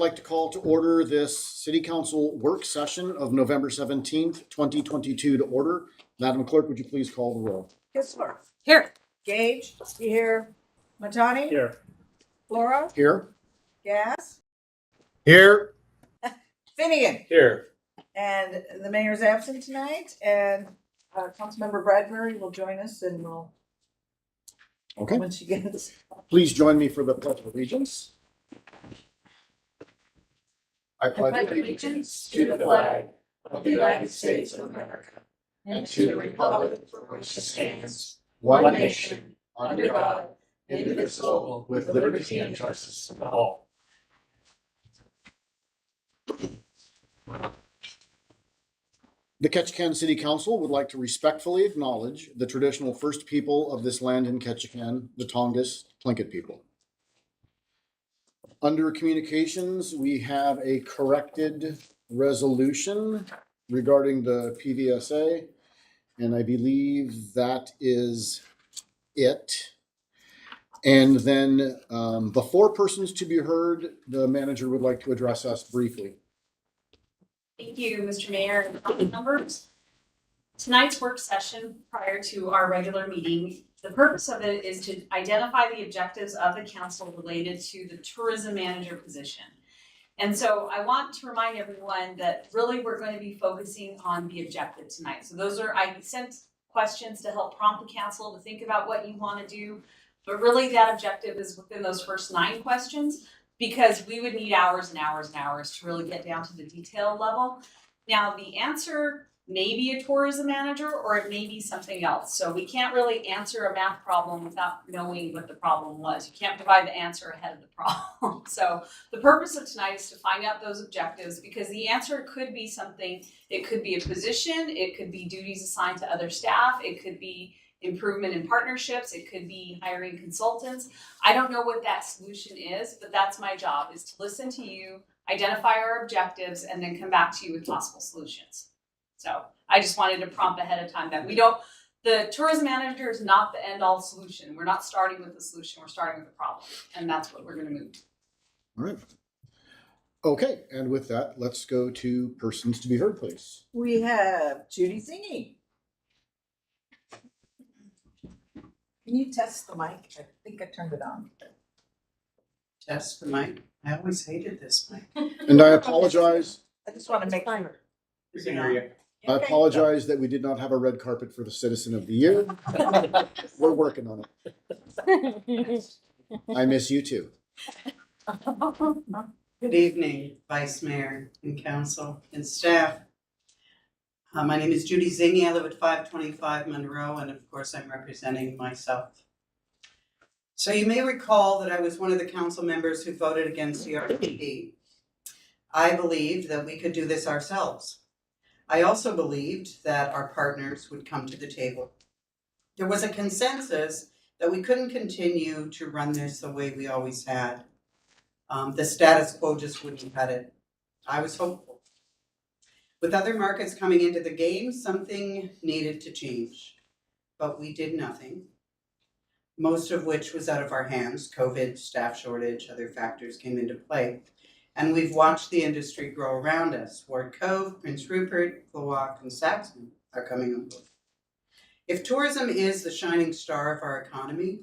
like to call to order this City Council work session of November 17th, 2022 to order. Madam Clerk, would you please call the roll? Kissler. Here. Gage. Here. Matani. Here. Flora. Here. Gas. Here. Finnegan. Here. And the mayor's absent tonight, and Councilmember Bradbury will join us, and we'll, Okay, when she gets. please join me for the Pledge of Allegiance. I pledge allegiance to the flag of the United States of America and to the republic for which it stands, one nation, under God, indivisible, with liberty and justice for all. The Ketchikan City Council would like to respectfully acknowledge the traditional first people of this land in Ketchikan, the Tongass Tlingit people. Under communications, we have a corrected resolution regarding the PVSA, and I believe that is it. And then the four persons to be heard, the manager would like to address us briefly. Thank you, Mr. Mayor and council members. Tonight's work session prior to our regular meeting, the purpose of it is to identify the objectives of the council related to the tourism manager position. And so I want to remind everyone that really we're going to be focusing on the objective tonight. So I sent questions to help prompt the council to think about what you want to do, but really that objective is within those first 9 questions, because we would need hours and hours and hours to really get down to the detail level. Now, the answer may be a tourism manager or it may be something else. So we can't really answer a math problem without knowing what the problem was. You can't provide the answer ahead of the problem. So the purpose of tonight is to find out those objectives, because the answer could be something. It could be a position, it could be duties assigned to other staff, it could be improvement in partnerships, it could be hiring consultants. I don't know what that solution is, but that's my job, is to listen to you, identify our objectives, and then come back to you with possible solutions. So I just wanted to prompt ahead of time that the tourism manager is not the end all solution. We're not starting with the solution, we're starting with the problem. And that's what we're gonna move to. All right. Okay, and with that, let's go to persons to be heard, please. We have Judy Zingy. Can you test the mic? I think I turned it on. Test the mic. I always hated this mic. And I apologize. I just want to make sure. We can hear you. I Okay. apologize that we did not have a red carpet for the Citizen of the Year. We're working on it. I miss you too. Good evening, Vice Mayor and Council and staff. My name is Judy Zingy. I live at 525 Monroe, and of course I'm representing myself. So you may recall that I was one of the council members who voted against the RPD. I believed that we could do this ourselves. I also believed that our partners would come to the table. There was a consensus that we couldn't continue to run this the way we always had. The status quo just wouldn't cut it. I was hopeful. With other markets coming into the game, something needed to change, but we did nothing, most of which was out of our hands. COVID, staff shortage, other factors came into play. And we've watched the industry grow around us. Ward Cove, Prince Rupert, Klawock, and Saxon are coming on board. If tourism is the shining star of our economy,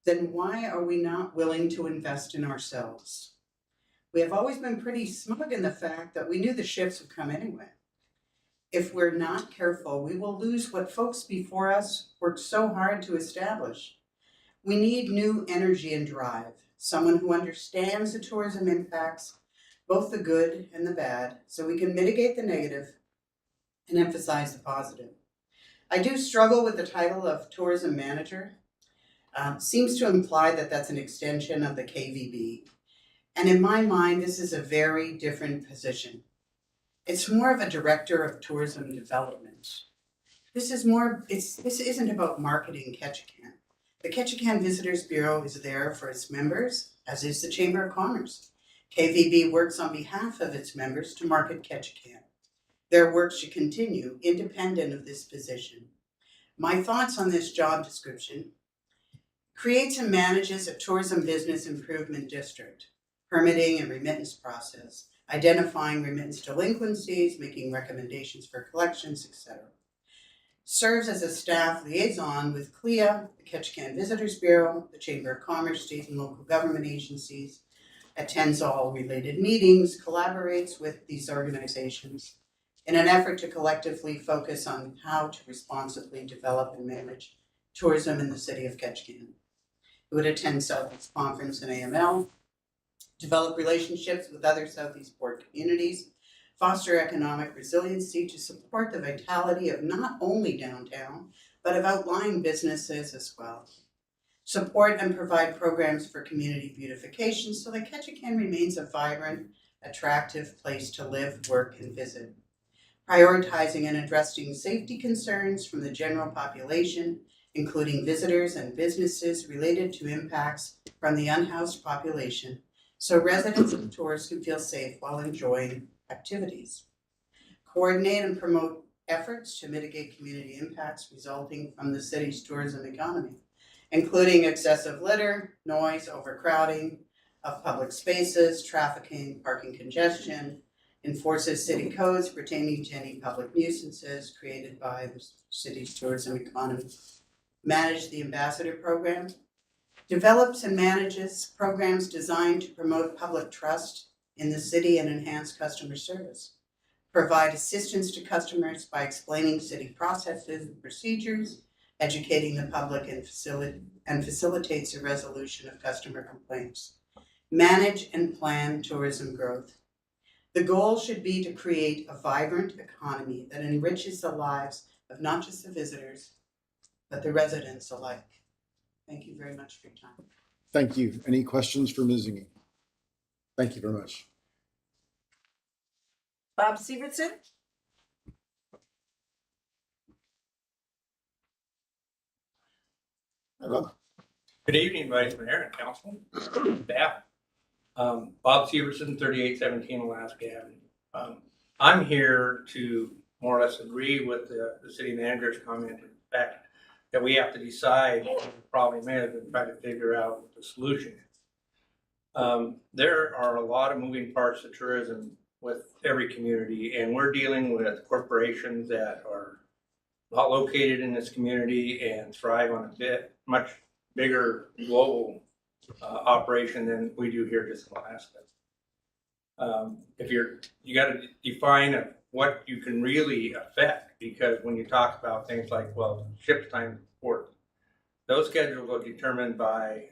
then why are we not willing to invest in ourselves? We have always been pretty smug in the fact that we knew the ships would come anyway. If we're not careful, we will lose what folks before us worked so hard to establish. We need new energy and drive. Someone who understands the tourism impacts, both the good and the bad, so we can mitigate the negative and emphasize the positive. I do struggle with the title of tourism manager. Seems to imply that that's an extension of the KVB. And in my mind, this is a very different position. It's more of a director of tourism development. This isn't about marketing Ketchikan. The Ketchikan Visitors Bureau is there for its members, as is the Chamber of Commerce. KVB works on behalf of its members to market Ketchikan. Their work should continue independent of this position. My thoughts on this job description: creates and manages a tourism business improvement district. permitting and remittance process, identifying remittance delinquencies, making recommendations for collections, etc. Serves as a staff liaison with CLIA, the Ketchikan Visitors Bureau, the Chamber of Commerce, state and local government agencies, attends all related meetings, collaborates with these organizations in an effort to collectively focus on how to responsibly develop and manage tourism in the city of Ketchikan. It would attend Southeast Conference and AML, develop relationships with other Southeast Port communities, foster economic resiliency to support the vitality of not only downtown, but of outlying businesses as well. Support and provide programs for community beautification so that Ketchikan remains a vibrant, attractive place to live, work, and visit. Prioritizing and addressing safety concerns from the general population, including visitors and businesses related to impacts from the unhoused population, so residents and tourists can feel safe while enjoying activities. Coordinate and promote efforts to mitigate community impacts resulting from the city's tourism economy, including excessive litter, noise, overcrowding of public spaces, trafficking, parking congestion, enforces city codes pertaining to any public nuisances created by the city's tourism economy, manage the ambassador program, develops and manages programs designed to promote public trust in the city and enhance customer service, provide assistance to customers by explaining city processes and procedures, educating the public and facilitates the resolution of customer complaints, manage and plan tourism growth. The goal should be to create a vibrant economy that enriches the lives of not just the visitors, but the residents alike. Thank you very much for your time. Thank you. Any questions for Ms. Zingy? Thank you very much. Bob Severson? Hello. Good evening, Vice Mayor and Council, staff. Bob Severson, 3817 Alaska Avenue. I'm here to more or less agree with the city manager's comment in the fact that we have to decide what the problem is and try to figure out what the solution is. There are a lot of moving parts to tourism with every community, and we're dealing with corporations that are not located in this community and thrive on a much bigger global operation than we do here just in Alaska. If you got to define what you can really affect, because when you talk about things like, well, ship time to port, those schedules are determined by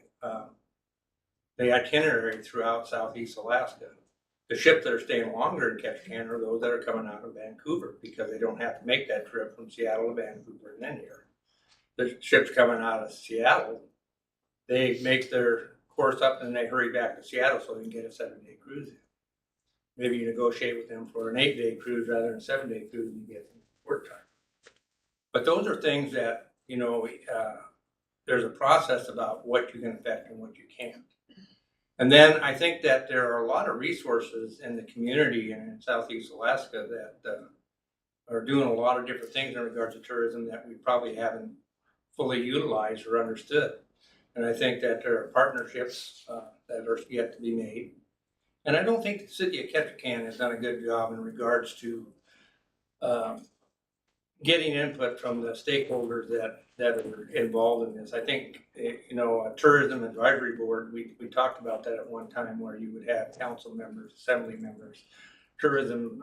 the itinerary throughout Southeast Alaska. The ships that are staying longer in Ketchikan are those that are coming out of Vancouver because they don't have to make that trip from Seattle to Vancouver and then here. The ships coming out of Seattle, they make their course up and they hurry back to Seattle so they can get a 7-day cruise in. Maybe you negotiate with them for an 8-day cruise rather than a 7-day cruise and you get work time. But those are things that, there's a process about what you can affect and what you can't. And then I think that there are a lot of resources in the community and in Southeast Alaska that are doing a lot of different things in regards to tourism that we probably haven't fully utilized or understood. And I think that there are partnerships that are yet to be made. And I don't think the city of Ketchikan has done a good job in regards to getting input from the stakeholders that are involved in this. I think, a tourism advisory board, we talked about that at one time where you would have council members, assembly members, tourism,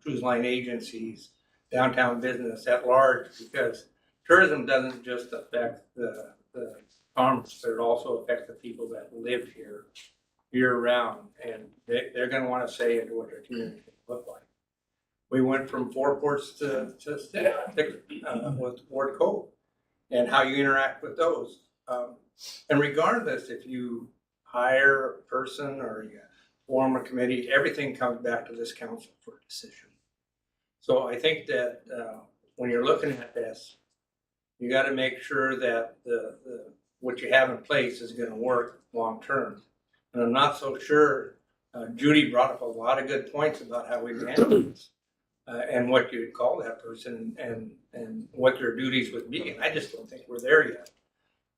cruise line agencies, downtown business at large, because tourism doesn't just affect the commerce, but it also affects the people that live here year round, and they're going to want to say into what their community can look like. We went from 4 ports to 6 with Ward Cove and how you interact with those. And regardless if you hire a person or you form a committee, everything comes back to this council for a decision. So I think that when you're looking at this, you got to make sure that what you have in place is going to work long term. And I'm not so sure. Judy brought up a lot of good points about how we manage this. And what you'd call that person and what their duties would be. And I just don't think we're there yet.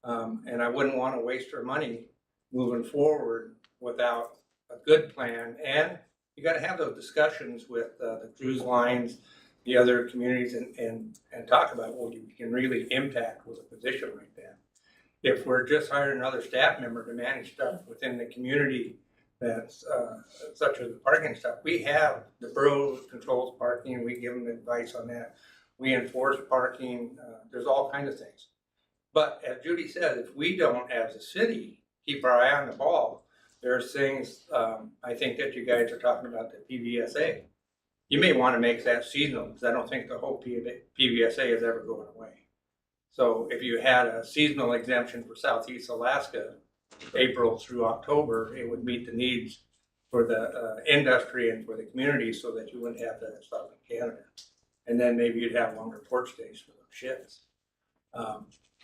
And I wouldn't want to waste our money moving forward without a good plan. And you gotta have those discussions with the cruise lines, the other communities, and talk about what you can really impact with a position like that. If we're just hiring another staff member to manage stuff within the community, that's such as the parking stuff, we have the borough controls parking, we give them advice on that. We enforce parking, there's all kinds of things. But as Judy said, if we don't, as a city, keep our eye on the ball, there's things, I think that you guys are talking about, the PVSA. You may want to make that seasonal, because I don't think the whole PVSA is ever going away. So if you had a seasonal exemption for Southeast Alaska, April through October, it would meet the needs for the industry and for the community, so that you wouldn't have that stuff in Canada. And then maybe you'd have longer port stays for those ships.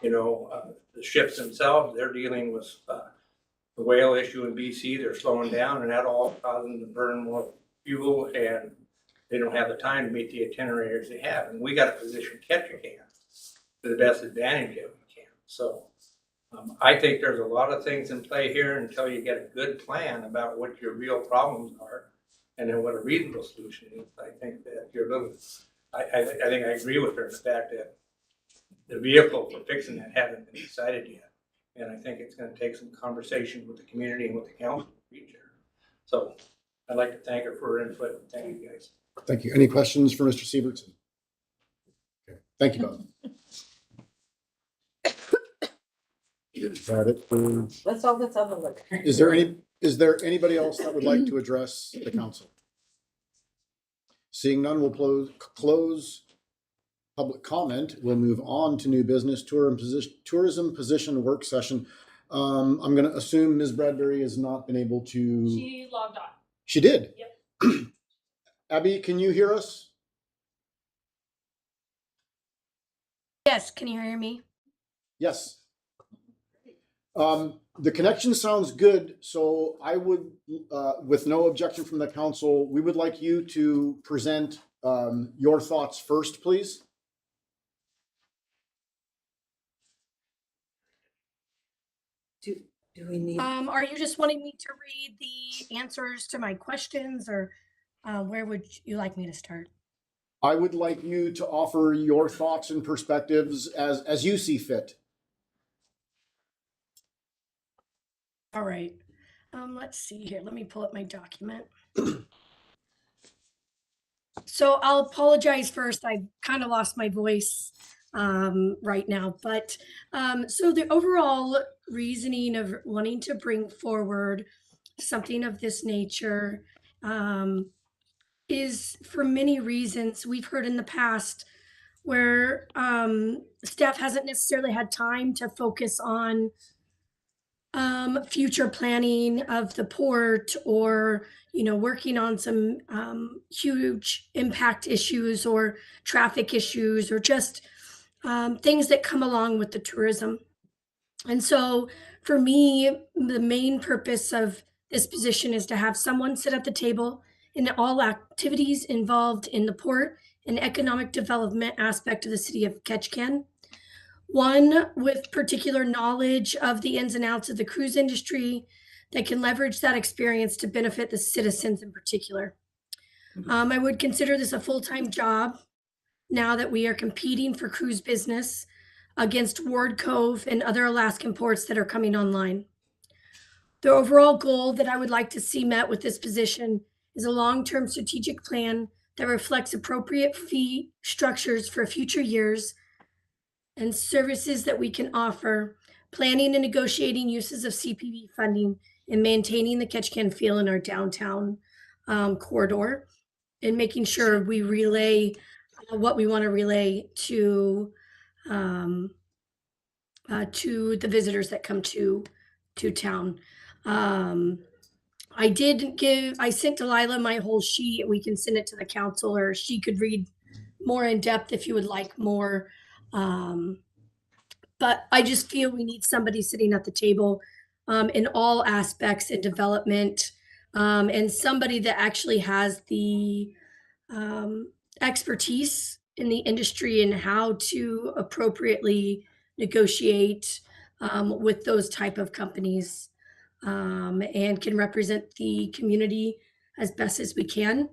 The ships themselves, they're dealing with the whale issue in BC. They're slowing down, and that all causes them to burn more fuel, and they don't have the time to meet the itineraries they have. And we got to position Ketchikan to the best advantage that we can. So I think there's a lot of things in play here until you get a good plan about what your real problems are, and then what a reasonable solution is. I think that you're little. I think I agree with her in the fact that the vehicle for fixing that haven't been decided yet. And I think it's going to take some conversation with the community and with the council to reach her. So I'd like to thank her for her input. Thank you, guys. Thank you. Any questions for Mr. Sievertson? Okay. Thank you, Bob. Is that it for- Let's all get on the look. Is there anybody else that would like to address the council? Seeing none, we'll close public comment. We'll move on to new business, tourism position work session. I'm going to assume Ms. Bradbury has not been able to. She logged on. She did? Yep. Abby, can you hear us? Yes, can you hear me? Yes. The connection sounds good, so I would, with no objection from the council, we would like you to present your thoughts first, please. Do we need? Are you just wanting me to read the answers to my questions, or where would you like me to start? I would like you to offer your thoughts and perspectives as you see fit. All right. Let's see here. Let me pull up my document. So I'll apologize first. I kind of lost my voice right now, but so the overall reasoning of wanting to bring forward something of this nature is for many reasons. We've heard in the past where staff hasn't necessarily had time to focus on future planning of the port, or working on some huge impact issues or traffic issues, or just things that come along with the tourism. And so for me, the main purpose of this position is to have someone sit at the table in all activities involved in the port and economic development aspect of the city of Ketchikan. One with particular knowledge of the ins and outs of the cruise industry that can leverage that experience to benefit the citizens in particular. I would consider this a full-time job now that we are competing for cruise business against Ward Cove and other Alaskan ports that are coming online. The overall goal that I would like to see met with this position is a long-term strategic plan that reflects appropriate fee structures for future years and services that we can offer, planning and negotiating uses of CPB funding, and maintaining the Ketchikan feel in our downtown corridor, and making sure we relay what we want to relay to the visitors that come to town. I sent Delilah my whole sheet. We can send it to the council, or she could read more in depth if you would like more. But I just feel we need somebody sitting at the table in all aspects in development, and somebody that actually has the expertise in the industry and how to appropriately negotiate with those type of companies. and can represent the community as best as we can.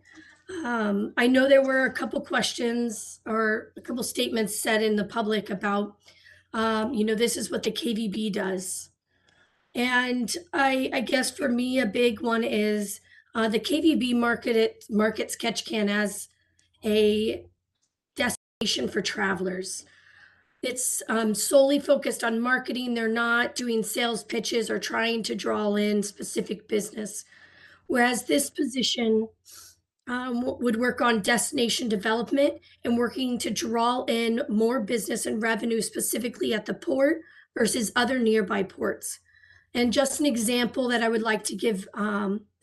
I know there were a couple questions or a couple statements said in the public about, this is what the KVB does. And I guess for me, a big one is the KVB markets Ketchikan as a destination for travelers. It's solely focused on marketing. They're not doing sales pitches or trying to draw in specific business. Whereas this position would work on destination development and working to draw in more business and revenue specifically at the port versus other nearby ports. And just an example that I would like to give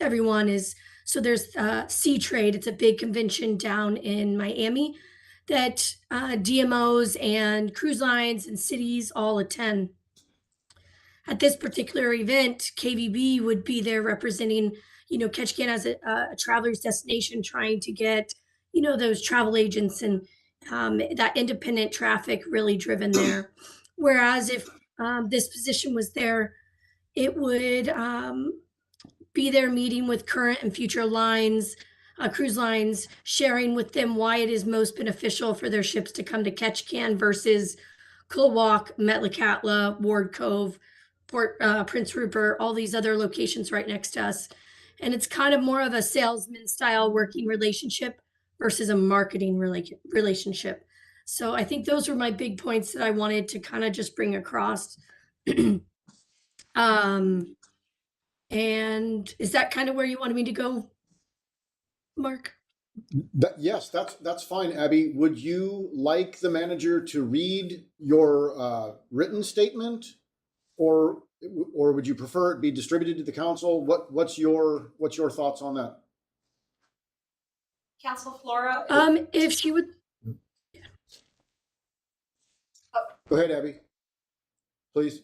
everyone is, so there's Sea Trade. It's a big convention down in Miami that DMOs and cruise lines and cities all attend. At this particular event, KVB would be there representing, Ketchikan as a traveler's destination, trying to get, those travel agents and that independent traffic really driven there. Whereas if this position was there, it would be there meeting with current and future lines, cruise lines, sharing with them why it is most beneficial for their ships to come to Ketchikan versus Kulwak, Metlakatla, Ward Cove, Port Prince Rupert, all these other locations right next to us. And it's kind of more of a salesman style working relationship versus a marketing relationship. So I think those were my big points that I wanted to kind of just bring across. And is that kind of where you wanted me to go, Mark? Yes, that's fine, Abby. Would you like the manager to read your written statement, or would you prefer it be distributed to the council? What's your thoughts on that? Council Flora? If she would, Go ahead, Abby. Please.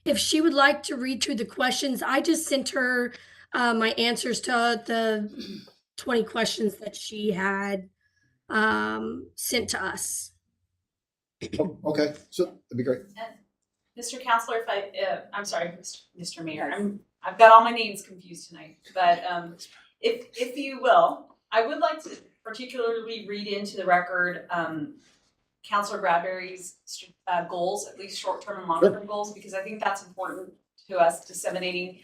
if she would like to read through the questions, I just sent her my answers to the 20 questions that she had sent to us. Oh, okay, so that'd be great. Mr. Counselor, I'm sorry, Mr. Mayor, I've got all my names confused tonight, but if you will, I would like to particularly read into the record Counselor Bradbury's goals, at least short-term and long-term goals, because I think that's important to us disseminating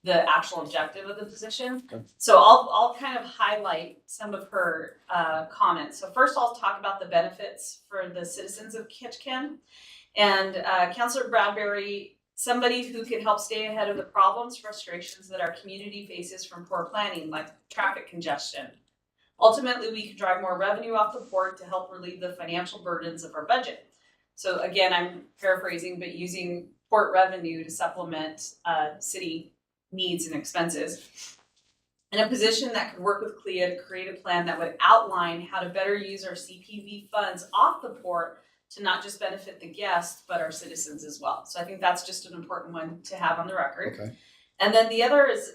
the actual objective of the position. Okay. So I'll kind of highlight some of her comments. So first I'll talk about the benefits for the citizens of Ketchikan. And Councilor Bradbury, somebody who can help stay ahead of the problems, frustrations that our community faces from poor planning, like traffic congestion. Ultimately, we can drive more revenue off the port to help relieve the financial burdens of our budget. So again, I'm paraphrasing, but using port revenue to supplement city needs and expenses. In a position that could work with CLIA to create a plan that would outline how to better use our CPV funds off the port to not just benefit the guests, but our citizens as well. So I think that's just an important one to have on the record. Okay. And then the other is,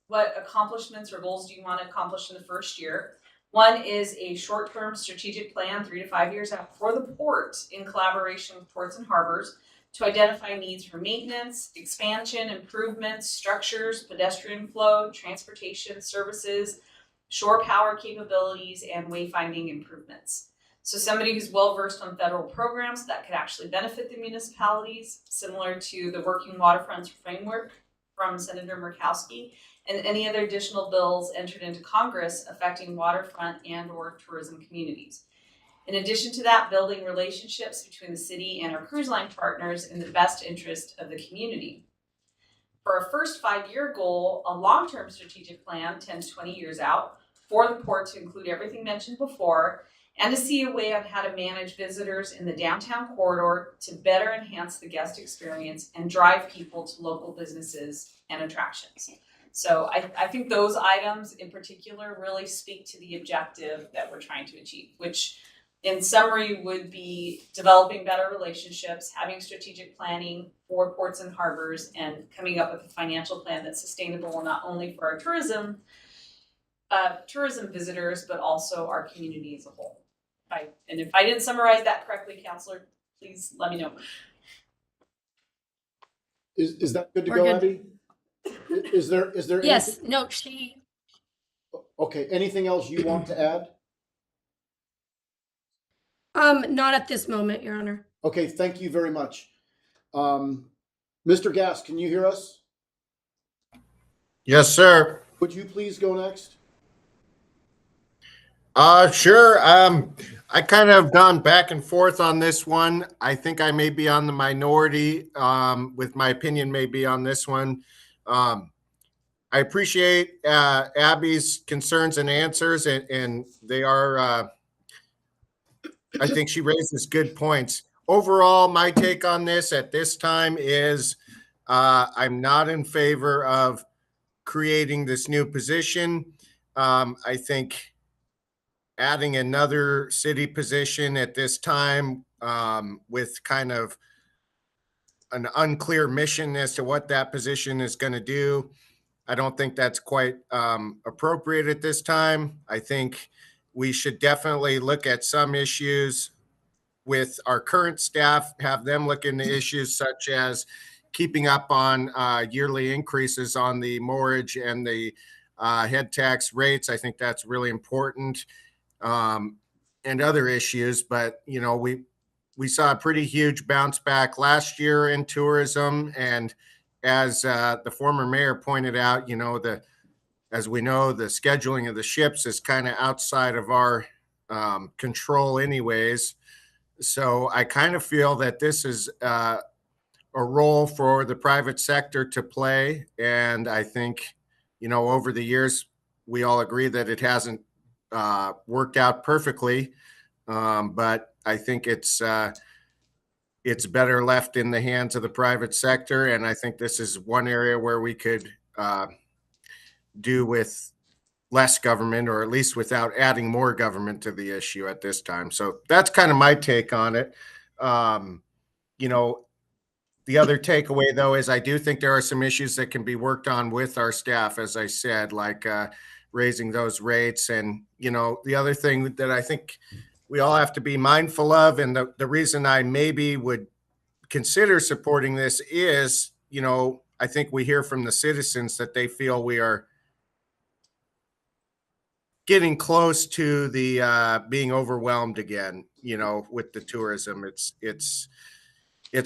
what accomplishments or goals do you want to accomplish in the first year? One is a short-term strategic plan, 3 to 5 years out, for the port in collaboration with ports and harbors to identify needs for maintenance, expansion, improvements, structures, pedestrian flow, transportation services, shore power capabilities, and wayfinding improvements. So somebody who's well-versed on federal programs that could actually benefit the municipalities, similar to the Working Waterfronts Framework from Senator Murkowski, and any other additional bills entered into Congress affecting waterfront and or tourism communities. In addition to that, building relationships between the city and our cruise line partners in the best interest of the community. For our first 5-year goal, a long-term strategic plan, 10 to 20 years out, for the port to include everything mentioned before, and to see a way on how to manage visitors in the downtown corridor to better enhance the guest experience and drive people to local businesses and attractions. So I think those items in particular really speak to the objective that we're trying to achieve, which in summary would be developing better relationships, having strategic planning for ports and harbors, and coming up with a financial plan that's sustainable not only for our tourism visitors, but also our community as a whole. And if I didn't summarize that correctly, Counselor, please let me know. Is that good to We're go, good. Abby? Is there? Yes, no, she, Okay, anything else you want to add? not at this moment, Your Honor. Okay, thank you very much. Mr. Gass, can you hear us? Yes, sir. Would you please go next? Sure. I kind of gone back and forth on this one. I think I may be on the minority, with my opinion may be on this one. I appreciate Abby's concerns and answers, and they are, I think she raises good points. Overall, my take on this at this time is I'm not in favor of creating this new position. I think adding another city position at this time, with kind of an unclear mission as to what that position is going to do, I don't think that's quite appropriate at this time. I think we should definitely look at some issues with our current staff, have them look into issues such as keeping up on yearly increases on the mortgage and the head tax rates. I think that's really important, and other issues. But, you know, we saw a pretty huge bounce back last year in tourism. And as the former mayor pointed out, you know, as we know, the scheduling of the ships is kind of outside of our control anyways. So I kind of feel that this is a role for the private sector to play. And I think, you know, over the years, we all agree that it hasn't worked out perfectly. But I think it's better left in the hands of the private sector. And I think this is one area where we could do with less government, or at least without adding more government to the issue at this time. So that's kind of my take on it. You know, the other takeaway, though, is I do think there are some issues that can be worked on with our staff, as I said, like raising those rates. And, you know, the other thing that I think we all have to be mindful of, and the reason I maybe would consider supporting this is, you know, I think we hear from the citizens that they feel we are getting close to the being overwhelmed again, you know, with the tourism. It's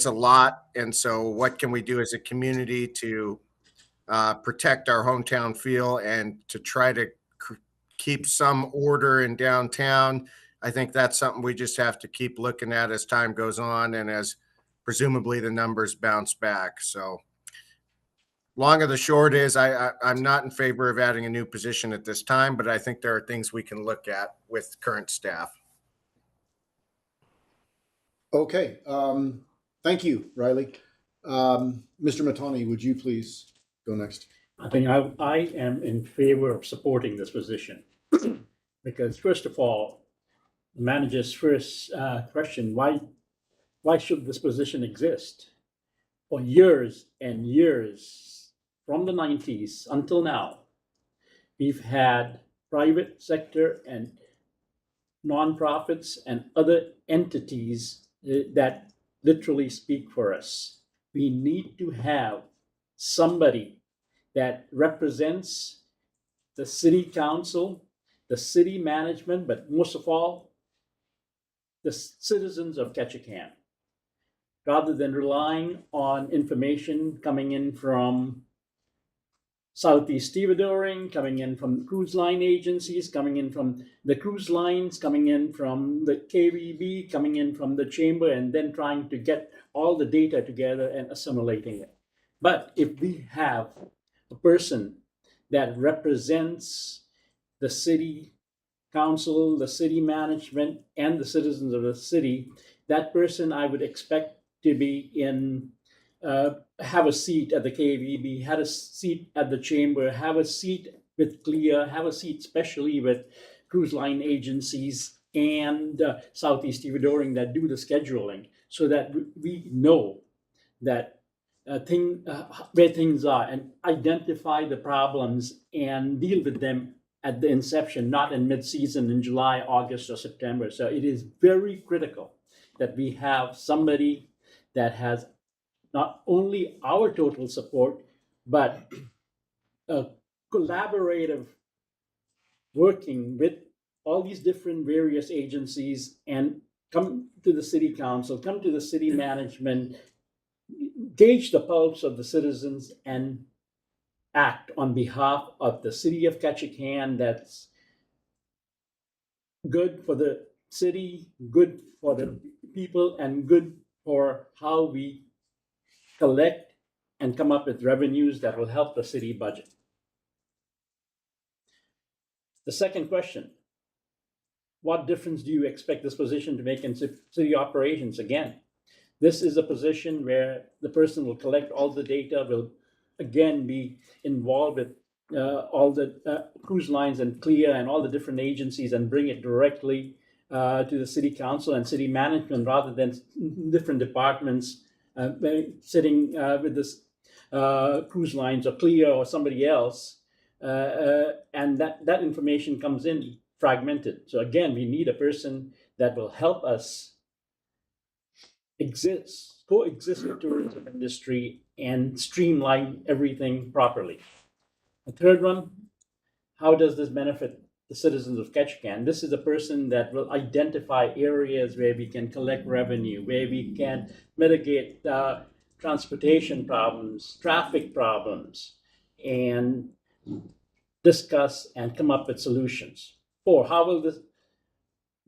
a lot. And so what can we do as a community to protect our hometown feel and to try to keep some order in downtown? I think that's something we just have to keep looking at as time goes on and as presumably the numbers bounce back. So long of the short is I'm not in favor of adding a new position at this time, but I think there are things we can look at with current staff. Okay, thank you, Riley. Mr. Matani, would you please go next? I think I am in favor of supporting this position because, first of all, the manager's first question, why should this position exist? For years and years, from the 90s until now, we've had private sector and nonprofits and other entities that literally speak for us. We need to have somebody that represents the city council, the city management, but most of all, the citizens of Ketchikan, rather than relying on information coming in from Southeast Stevedoring, coming in from cruise line agencies, coming in from the cruise lines, coming in from the KVB, coming in from the chamber, and then trying to get all the data together and assimilating it. But if we have a person that represents the city council, the city management, and the citizens of the city, that person I would expect to be in, have a seat at the KVB, have a seat at the chamber, have a seat with CLIA, have a seat especially with cruise line agencies and Southeast Stevedoring that do the scheduling, so that we know that where things are and identify the problems and deal with them at the inception, not in mid-season in July, August, or September. So it is very critical that we have somebody that has not only our total support, but a collaborative working with all these different various agencies and come to the city council, come to the city management, gauge the pulse of the citizens and act on behalf of the city of Ketchikan that's good for the city, good for the people, and good for how we collect and come up with revenues that will help the city budget. The second question, what difference do you expect this position to make in city operations? Again, this is a position where the person will collect all the data, will again be involved with all the cruise lines and CLIA and all the different agencies and bring it directly to the city council and city management rather than different departments sitting with this cruise lines or CLIA or somebody else. And that information comes in fragmented. So again, we need a person that will help us coexist with the tourism industry and streamline everything properly. The third one, how does this benefit the citizens of Ketchikan? This is a person that will identify areas where we can collect revenue, where we can mitigate transportation problems, traffic problems, and discuss and come up with solutions. 4, how will this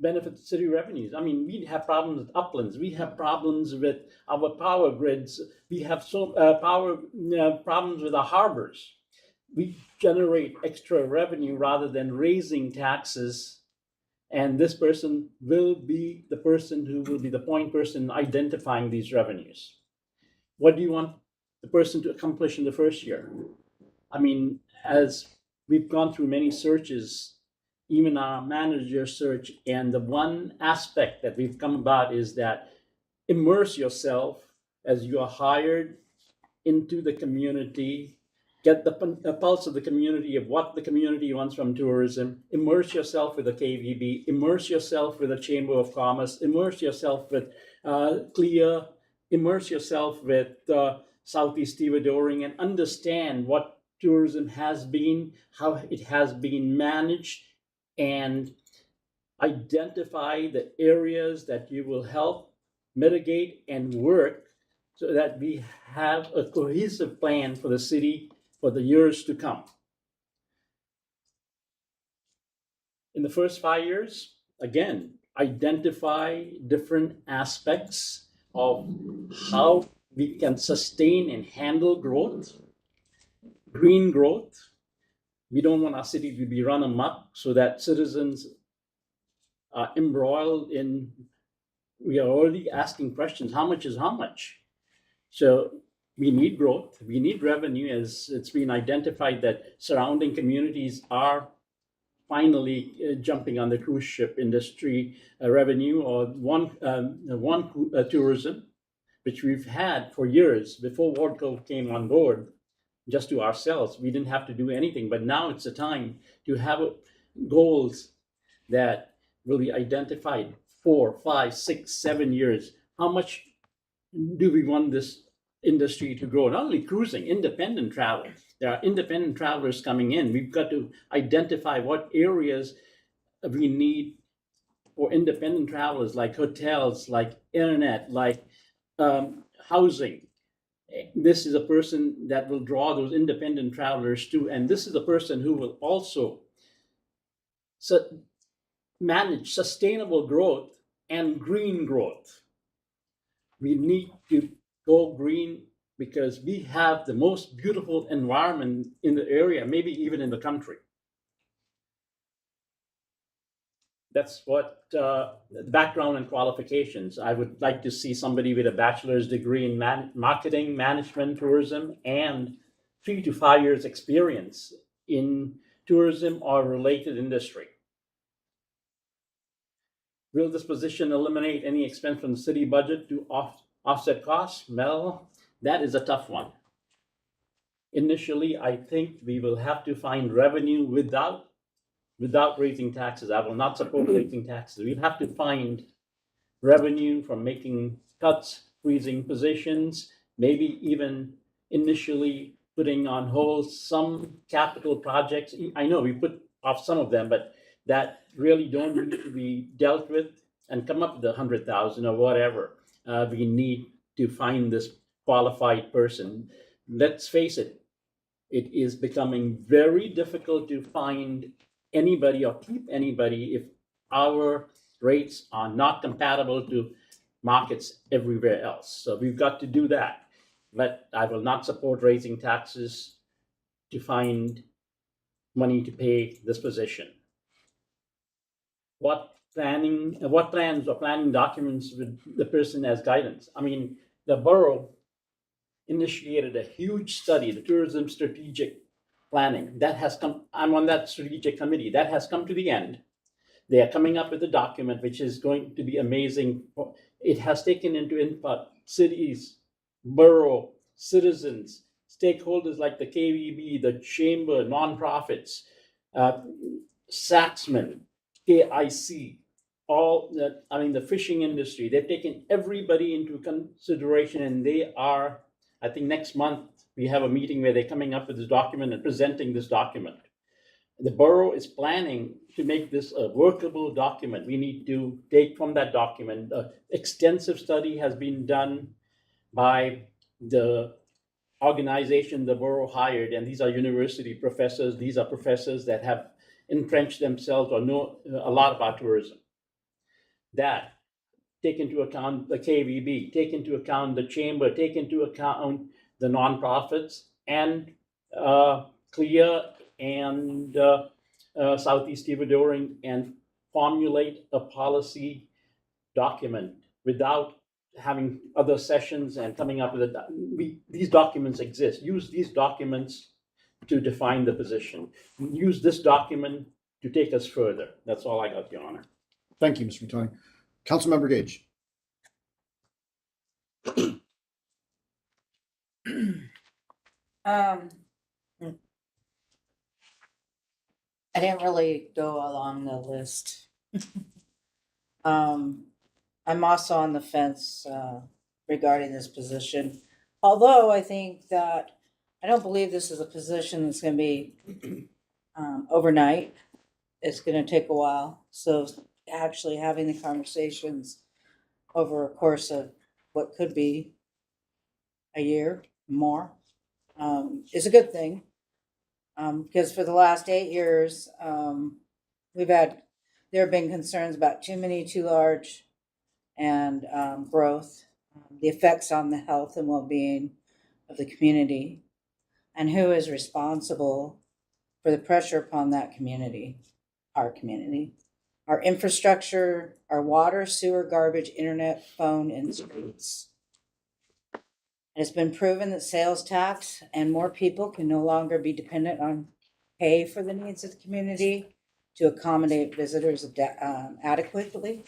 benefit the city revenues? I mean, we have problems with uplands. We have problems with our power grids. We have problems with our harbors. We generate extra revenue rather than raising taxes. And this person will be the person who will be the point person identifying these revenues. What do you want the person to accomplish in the first year? I mean, as we've gone through many searches, even our manager search, and the one aspect that we've come about is that immerse yourself as you are hired into the community, get the pulse of the community of what the community wants from tourism, immerse yourself with the KVB, immerse yourself with the Chamber of Commerce, immerse yourself with CLIA, immerse yourself with Southeast Stevedoring, and understand what tourism has been, how it has been managed, and identify the areas that you will help mitigate and work so that we have a cohesive plan for the city for the years to come. In the first 5 years, again, identify different aspects of how we can sustain and handle growth, green growth. We don't want our city to be run amok so that citizens are embroiled in, we are already asking questions, how much is how much? So we need growth, we need revenue, as it's been identified that surrounding communities are finally jumping on the cruise ship industry revenue or one tourism, which we've had for years before Wardco came on board. Just to ourselves, we didn't have to do anything, but now it's the time to have goals that will be identified 4, 5, 6, 7 years. How much do we want this industry to grow? Not only cruising, independent travel. There are independent travelers coming in. We've got to identify what areas we need for independent travelers, like hotels, like internet, like housing. This is a person that will draw those independent travelers too. And this is a person who will also manage sustainable growth and green growth. We need to go green because we have the most beautiful environment in the area, maybe even in the country. That's what background and qualifications. I would like to see somebody with a bachelor's degree in marketing, management, tourism, and 3 to 5 years experience in tourism or related industry. Will this position eliminate any expense from the city budget to offset costs? Well, that is a tough one. Initially, I think we will have to find revenue without raising taxes. I will not support raising taxes. We'll have to find revenue from making cuts, freezing positions, maybe even initially putting on hold some capital projects. I know we put off some of them, but that really don't need to be dealt with and come up with 100,000 or whatever. We need to find this qualified person. Let's face it, it is becoming very difficult to find anybody or keep anybody if our rates are not compatible to markets everywhere else. So we've got to do that. But I will not support raising taxes to find money to pay this position. What plans or planning documents would the person as guidance? I mean, the borough initiated a huge study, the tourism strategic planning. That has come, I'm on that strategic committee. That has come to the end. They are coming up with a document which is going to be amazing. It has taken into input cities, borough, citizens, stakeholders like the KVB, the chamber, nonprofits, Saxman, KIC, all that, I mean, the fishing industry. They've taken everybody into consideration, and they are, I think next month, we have a meeting where they're coming up with this document and presenting this document. The borough is planning to make this a workable document. We need to take from that document. Extensive study has been done by the organization the borough hired, and these are university professors. These are professors that have entrenched themselves or know a lot about tourism. That, take into account the KVB, take into account the chamber, take into account the nonprofits, and CLIA and Southeast Stevedoring, and formulate a policy document without having other sessions and coming up with these documents exist. Use these documents to define the position. Use this document to take us further. That's all I got, Your Honor. Thank you, Mr. Vitale. Councilmember Gage. I didn't really go along the list. I'm also on the fence regarding this position. Although I think that I don't believe this is a position that's going to be overnight. It's going to take a while. So actually having the conversations over a course of what could be a year more is a good thing. Because for the last 8 years, there have been concerns about too many, too large, and growth, the effects on the health and well-being of the community, and who is responsible for the pressure upon that community, our infrastructure, our water, sewer, garbage, internet, phone, and streets. It's been proven that sales tax and more people can no longer be dependent on pay for the needs of the community to accommodate visitors adequately.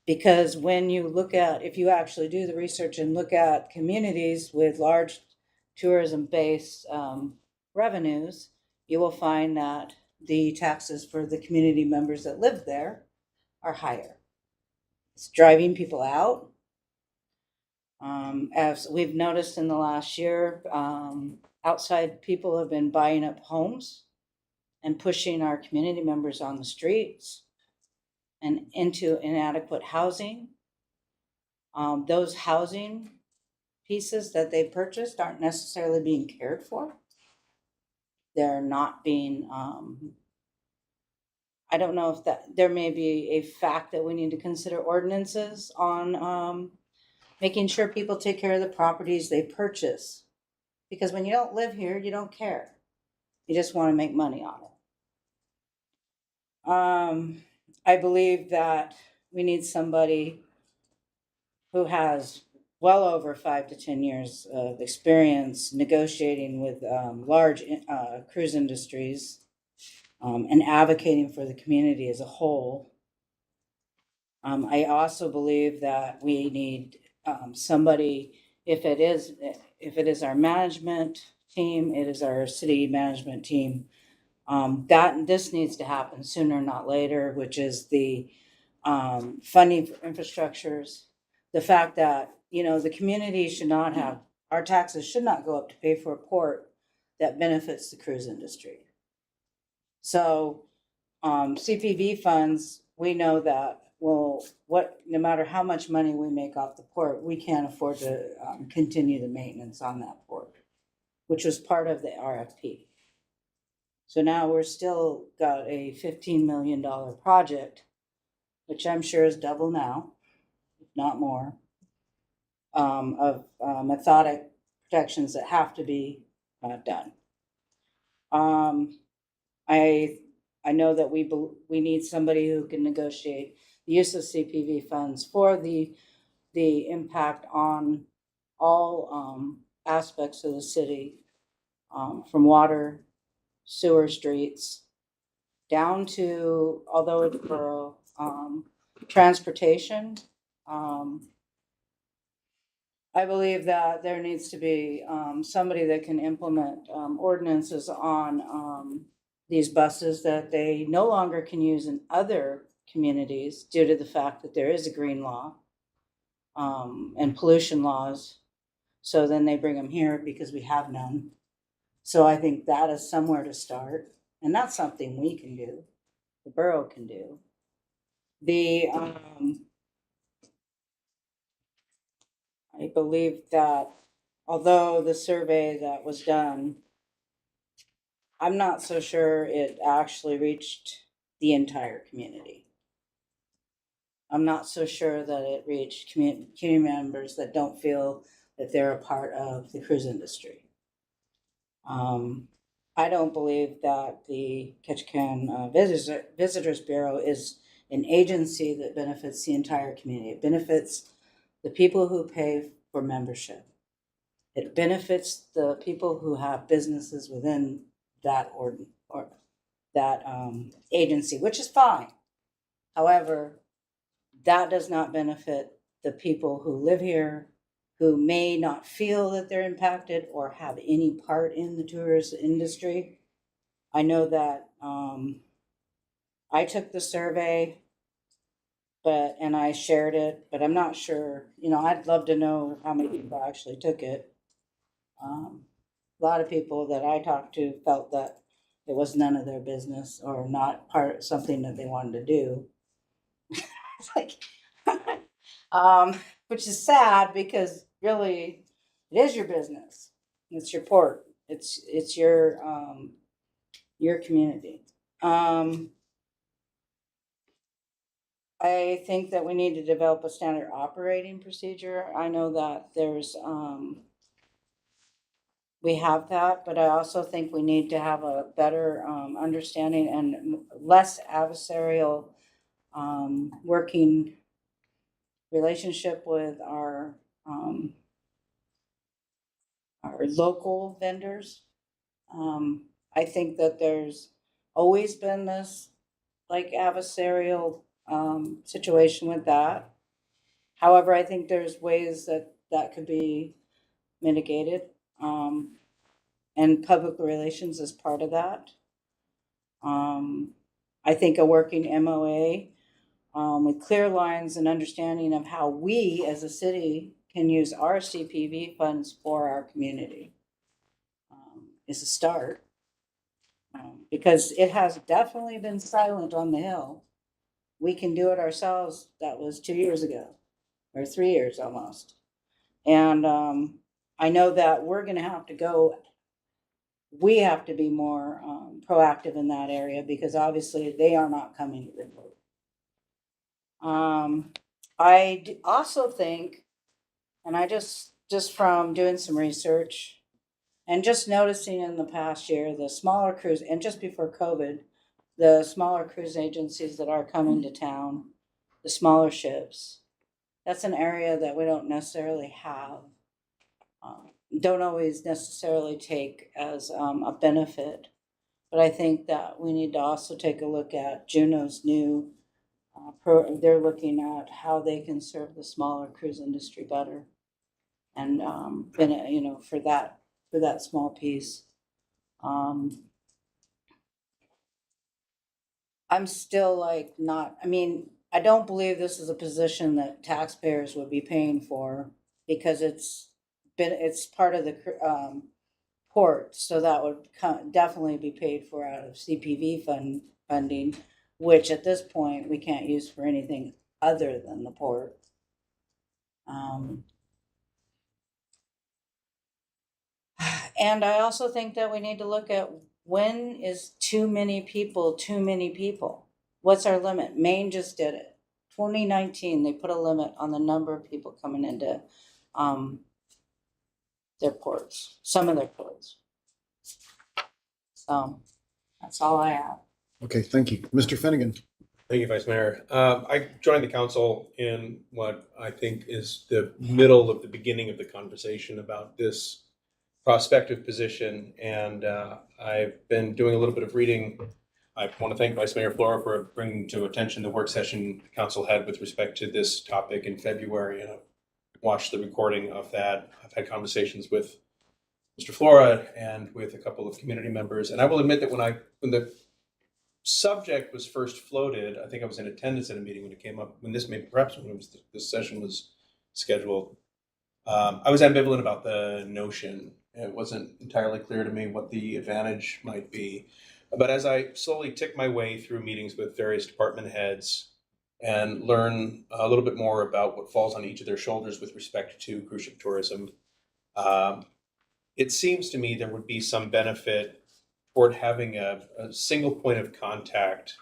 Because when you look at, if you actually do the research and look at communities with large tourism-based revenues, you will find that the taxes for the community members that live there are higher. It's driving people out. As we've noticed in the last year, outside people have been buying up homes and pushing our community members on the streets and into inadequate housing. Those housing pieces that they purchased aren't necessarily being cared for. They're not being, I don't know if that, there may be a fact that we need to consider ordinances on making sure people take care of the properties they purchase. Because when you don't live here, you don't care. You just want to make money on it. I believe that we need somebody who has well over 5 to 10 years of experience negotiating with large cruise industries and advocating for the community as a whole. I also believe that we need somebody, if it is our management team, it is our city management team, this needs to happen sooner, not later, which is the funding for infrastructures. The fact that, the community should not have, our taxes should not go up to pay for a port that benefits the cruise industry. So, CPV funds, we know that, well, no matter how much money we make off the port, we can't afford to continue the maintenance on that port, which was part of the RFP. So now we're still got a $15 million project, which I'm sure is double now, if not more, of methodic protections that have to be done. I know that we need somebody who can negotiate the use of CPV funds for the impact on all aspects of the city, from water, sewer, streets, down to, although it's borough, transportation. I believe that there needs to be somebody that can implement ordinances on these buses that they no longer can use in other communities due to the fact that there is a green law and pollution laws. So then they bring them here because we have none. So I think that is somewhere to start. And that's something we can do, the borough can do. I believe that although the survey that was done, I'm not so sure it actually reached the entire community. I'm not so sure that it reached community members that don't feel that they're a part of the cruise industry. I don't believe that the Ketchikan Visitors Bureau is an agency that benefits the entire community. It benefits the people who pay for membership. It benefits the people who have businesses within that agency, which is fine. However, that does not benefit the people who live here, who may not feel that they're impacted or have any part in the tourist industry. I know that I took the survey, and I shared it, but I'm not sure. I'd love to know how many people actually took it. A lot of people that I talked to felt that it was none of their business or not part of something that they wanted to do. It's like, which is sad because really it is your business. It's your port. It's your community. I think that we need to develop a standard operating procedure. I know that there's we have that, but I also think we need to have a better understanding and less adversarial working relationship with our local vendors. I think that there's always been this like adversarial situation with that. However, I think there's ways that could be mitigated. And public relations is part of that. I think a working MOA with clear lines and understanding of how we as a city can use our CPV funds for our community is a start. Because it has definitely been silent on the Hill. We can do it ourselves. That was 2 years ago, or 3 years almost. And I know that we're going to have to go. We have to be more proactive in that area because obviously they are not coming to the boat. I also think, and I just from doing some research and just noticing in the past year, the smaller cruise, and just before COVID, the smaller cruise agencies that are coming to town, the smaller ships, that's an area that we don't necessarily have. Don't always necessarily take as a benefit. But I think that we need to also take a look at Juneau's new, they're looking at how they can serve the smaller cruise industry better. And, for that small piece. I'm still I don't believe this is a position that taxpayers would be paying for because it's part of the port, so that would definitely be paid for out of CPV funding, which at this point we can't use for anything other than the port. And I also think that we need to look at, when is too many people too many people? What's our limit? Maine just did it. 2019, they put a limit on the number of people coming into their ports, some of their ports. So that's all I have. Okay, thank you. Mr. Finnegan. Thank you, Vice Mayor. I joined the council in what I think is the middle of the beginning of the conversation about this prospective position, and I've been doing a little bit of reading. I want to thank Vice Mayor Flora for bringing to attention the work session the council had with respect to this topic in February, and I've watched the recording of that. I've had conversations with Mr. Flora and with a couple of community members, and I will admit that when the subject was first floated, I think I was in attendance at a meeting when it came up, when this session was scheduled. I was ambivalent about the notion. It wasn't entirely clear to me what the advantage might be. But as I slowly tick my way through meetings with various department heads and learn a little bit more about what falls on each of their shoulders with respect to cruise ship tourism, it seems to me there would be some benefit toward having a single point of contact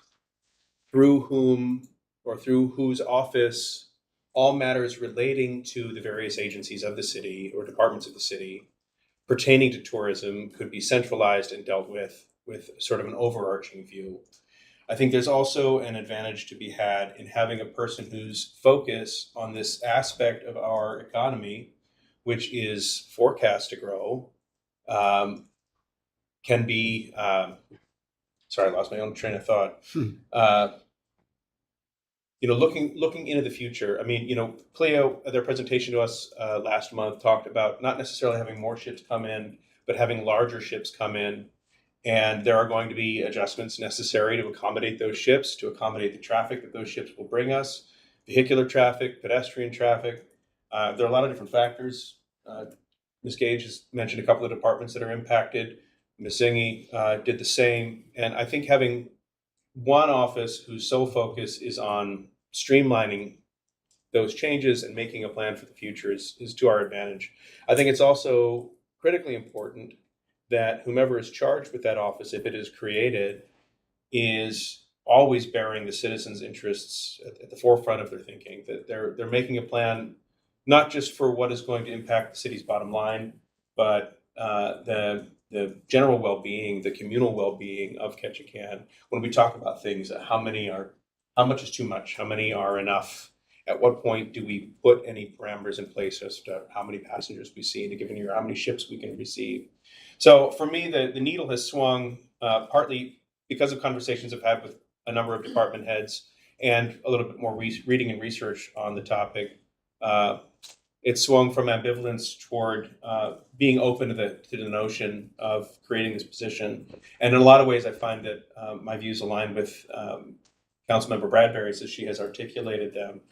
through whom or through whose office all matters relating to the various agencies of the city or departments of the city pertaining to tourism could be centralized and dealt with sort of an overarching view. I think there's also an advantage to be had in having a person whose focus on this aspect of our economy, which is forecast to grow, can be, sorry, I lost my own train of thought. Looking into the future. I mean, Pleo, their presentation to us last month talked about not necessarily having more ships come in, but having larger ships come in. And there are going to be adjustments necessary to accommodate those ships, to accommodate the traffic that those ships will bring us, vehicular traffic, pedestrian traffic. There are a lot of different factors. Ms. Gage has mentioned a couple of departments that are impacted. Ms. Zingy did the same. And I think having one office whose sole focus is on streamlining those changes and making a plan for the future is to our advantage. I think it's also critically important that whomever is charged with that office, if it is created, is always bearing the citizens' interests at the forefront of their thinking, that they're making a plan not just for what is going to impact the city's bottom line, but the general well-being, the communal well-being of Ketchikan. When we talk about things, how much is too much? How many are enough? At what point do we put any parameters in place as to how many passengers we see in a given year, how many ships we can receive? So for me, the needle has swung partly because of conversations I've had with a number of department heads and a little bit more reading and research on the topic. It swung from ambivalence toward being open to the notion of creating this position. And in a lot of ways, I find that my views align with Councilmember Bradbury's as she has articulated them.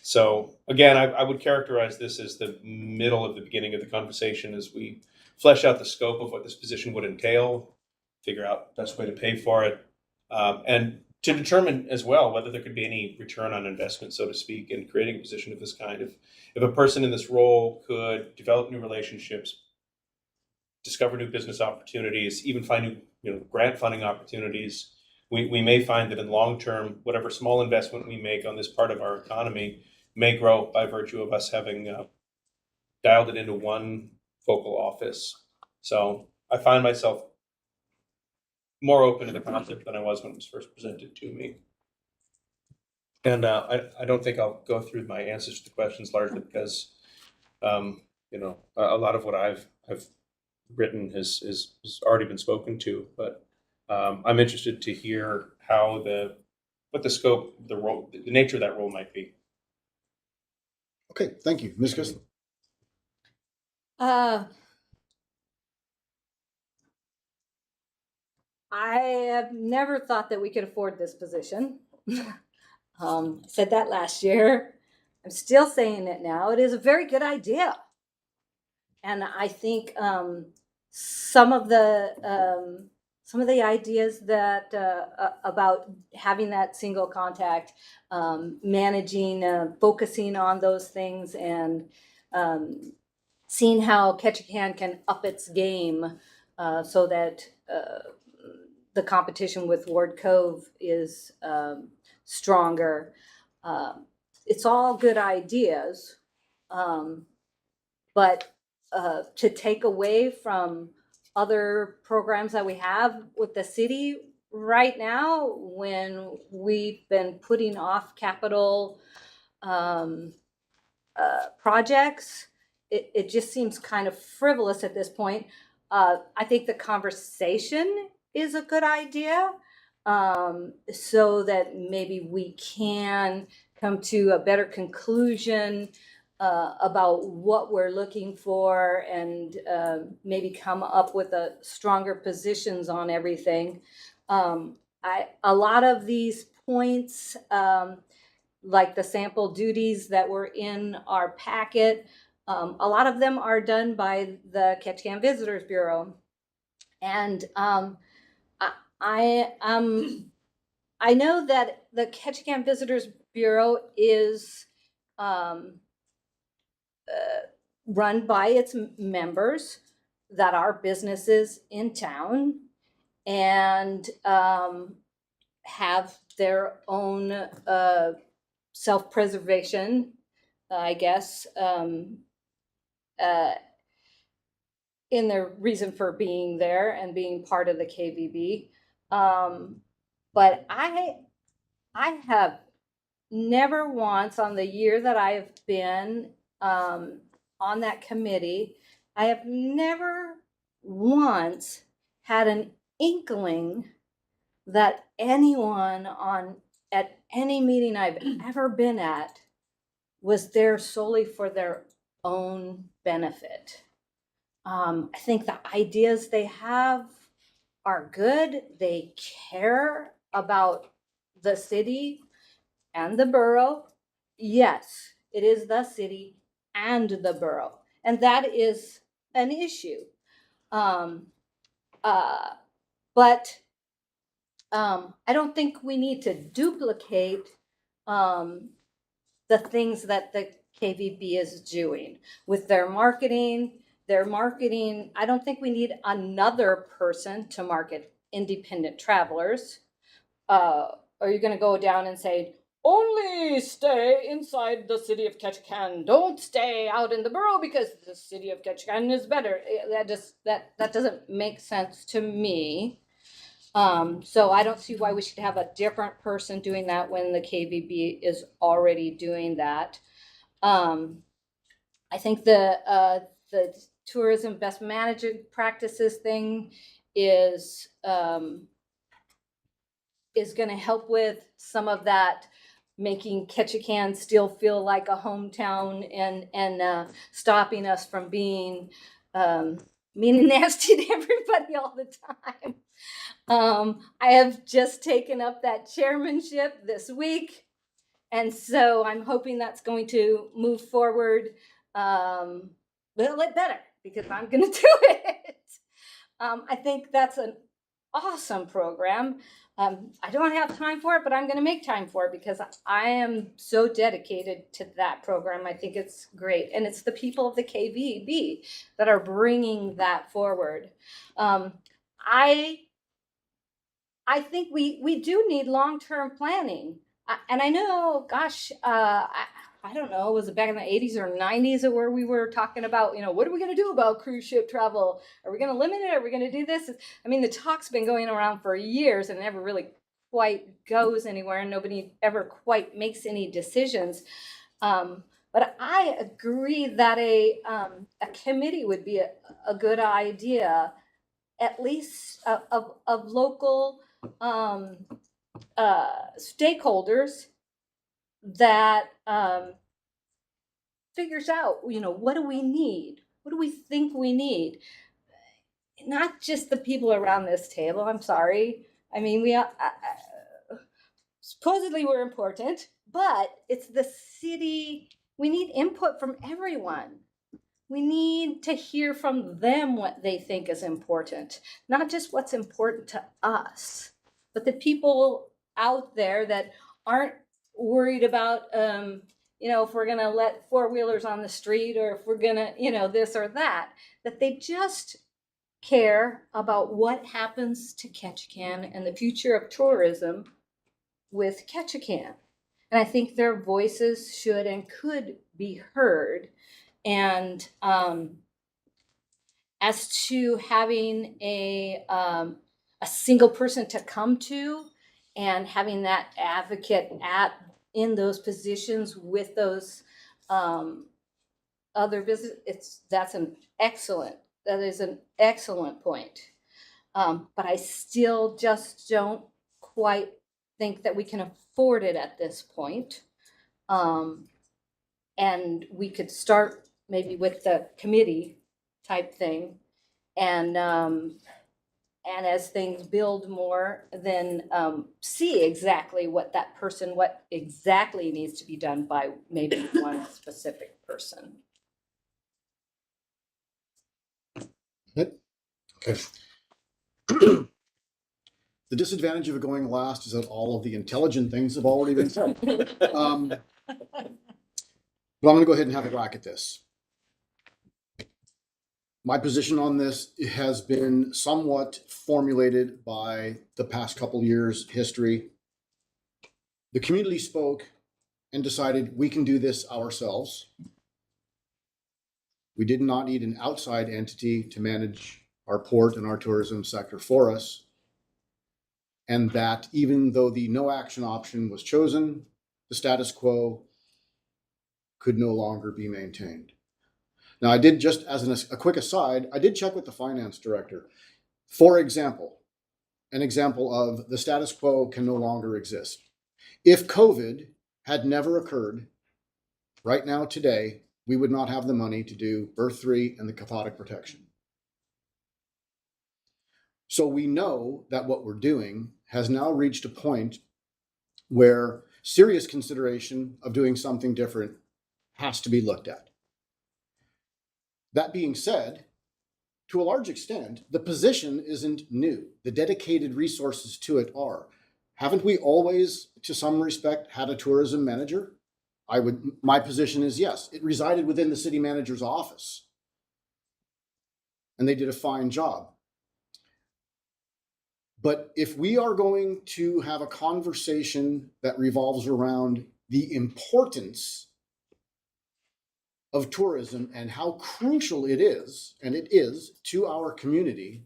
So again, I would characterize this as the middle of the beginning of the conversation as we flesh out the scope of what this position would entail, figure out the best way to pay for it, and to determine as well whether there could be any return on investment, so to speak, in creating a position of this kind. If a person in this role could develop new relationships, discover new business opportunities, even find new grant funding opportunities, we may find that in long term, whatever small investment we make on this part of our economy may grow by virtue of us having dialed it into one focal office. So I find myself more open to the concept than I was when it was first presented to me. And I don't think I'll go through my answers to the questions largely because, a lot of what I've written has already been spoken to, but I'm interested to hear what the scope, the role, the nature of that role might be. Okay, thank you. Ms. Gissler. I have never thought that we could afford this position. Said that last year. I'm still saying it now. It is a very good idea. And I think some of the ideas that about having that single contact, managing, focusing on those things, and seeing how Ketchikan can up its game so that the competition with Ward Cove is stronger. It's all good ideas, but to take away from other programs that we have with the city right now, when we've been putting off capital projects, it just seems kind of frivolous at this point. I think the conversation is a good idea, so that maybe we can come to a better conclusion about what we're looking for, and maybe come up with a stronger positions on everything. A lot of these points, like the sample duties that were in our packet, a lot of them are done by the Ketchikan Visitors Bureau. And I know that the Ketchikan Visitors Bureau is run by its members that are businesses in town, and have their own self-preservation, I guess, in their reason for being there and being part of the KVB. But I have never once, on the year that I've been on that committee, I have never once had an inkling that anyone at any meeting I've ever been at was there solely for their own benefit. I think the ideas they have are good. They care about the city and the borough. Yes, it is the city and the borough, and that is an issue. But I don't think we need to duplicate the things that the KVB is doing with their marketing. I don't think we need another person to market independent travelers. Are you going to go down and say, only stay inside the city of Ketchikan, don't stay out in the borough because the city of Ketchikan is better? That doesn't make sense to me. So I don't see why we should have a different person doing that when the KVB is already doing that. I think the tourism best management practices thing is going to help with some of that, making Ketchikan still feel like a hometown, and stopping us from being mean and nasty to everybody all the time. I have just taken up that chairmanship this week, and so I'm hoping that's going to move forward a little bit better, because I'm going to do it. I think that's an awesome program. I don't have time for it, but I'm going to make time for it because I am so dedicated to that program. I think it's great. And it's the people of the KVB that are bringing that forward. I think we do need long-term planning. And I know, gosh, I don't know, was it back in the 80s or 90s where we were talking about, what are we going to do about cruise ship travel? Are we going to limit it? Are we going to do this? I mean, the talk's been going around for years and it never really quite goes anywhere, and nobody ever quite makes any decisions. But I agree that a committee would be a good idea, at least of local stakeholders that figures out, what do we need? What do we think we need? Not just the people around this table. I'm sorry. I mean, supposedly we're important, but it's the city. We need input from everyone. We need to hear from them what they think is important, not just what's important to us, but the people out there that aren't worried about, if we're going to let four-wheelers on the street or if we're going to, this or that, that they just care about what happens to Ketchikan and the future of tourism with Ketchikan. And I think their voices should and could be heard. And as to having a single person to come to and having that advocate in those positions with those other visits, that is an excellent point. But I still just don't quite think that we can afford it at this point. And we could start maybe with the committee type thing, and as things build more, then see exactly what exactly needs to be done by maybe one specific person. Okay. The disadvantage of going last is that all of the intelligent things have already been said. But I'm going to go ahead and have a whack at this. My position on this has been somewhat formulated by the past couple years' history. The community spoke and decided we can do this ourselves. We did not need an outside entity to manage our port and our tourism sector for us. And that even though the no action option was chosen, the status quo could no longer be maintained. Now, I did, just as a quick aside, I did check with the finance director. For example, an example of the status quo can no longer exist. If COVID had never occurred, right now, today, we would not have the money to do Berth 3 and the cathodic protection. So we know that what we're doing has now reached a point where serious consideration of doing something different has to be looked at. That being said, to a large extent, the position isn't new. The dedicated resources to it are. Haven't we always, to some respect, had a tourism manager? My position is yes. It resided within the city manager's office. And they did a fine job. But if we are going to have a conversation that revolves around the importance of tourism and how crucial it is, and it is, to our community,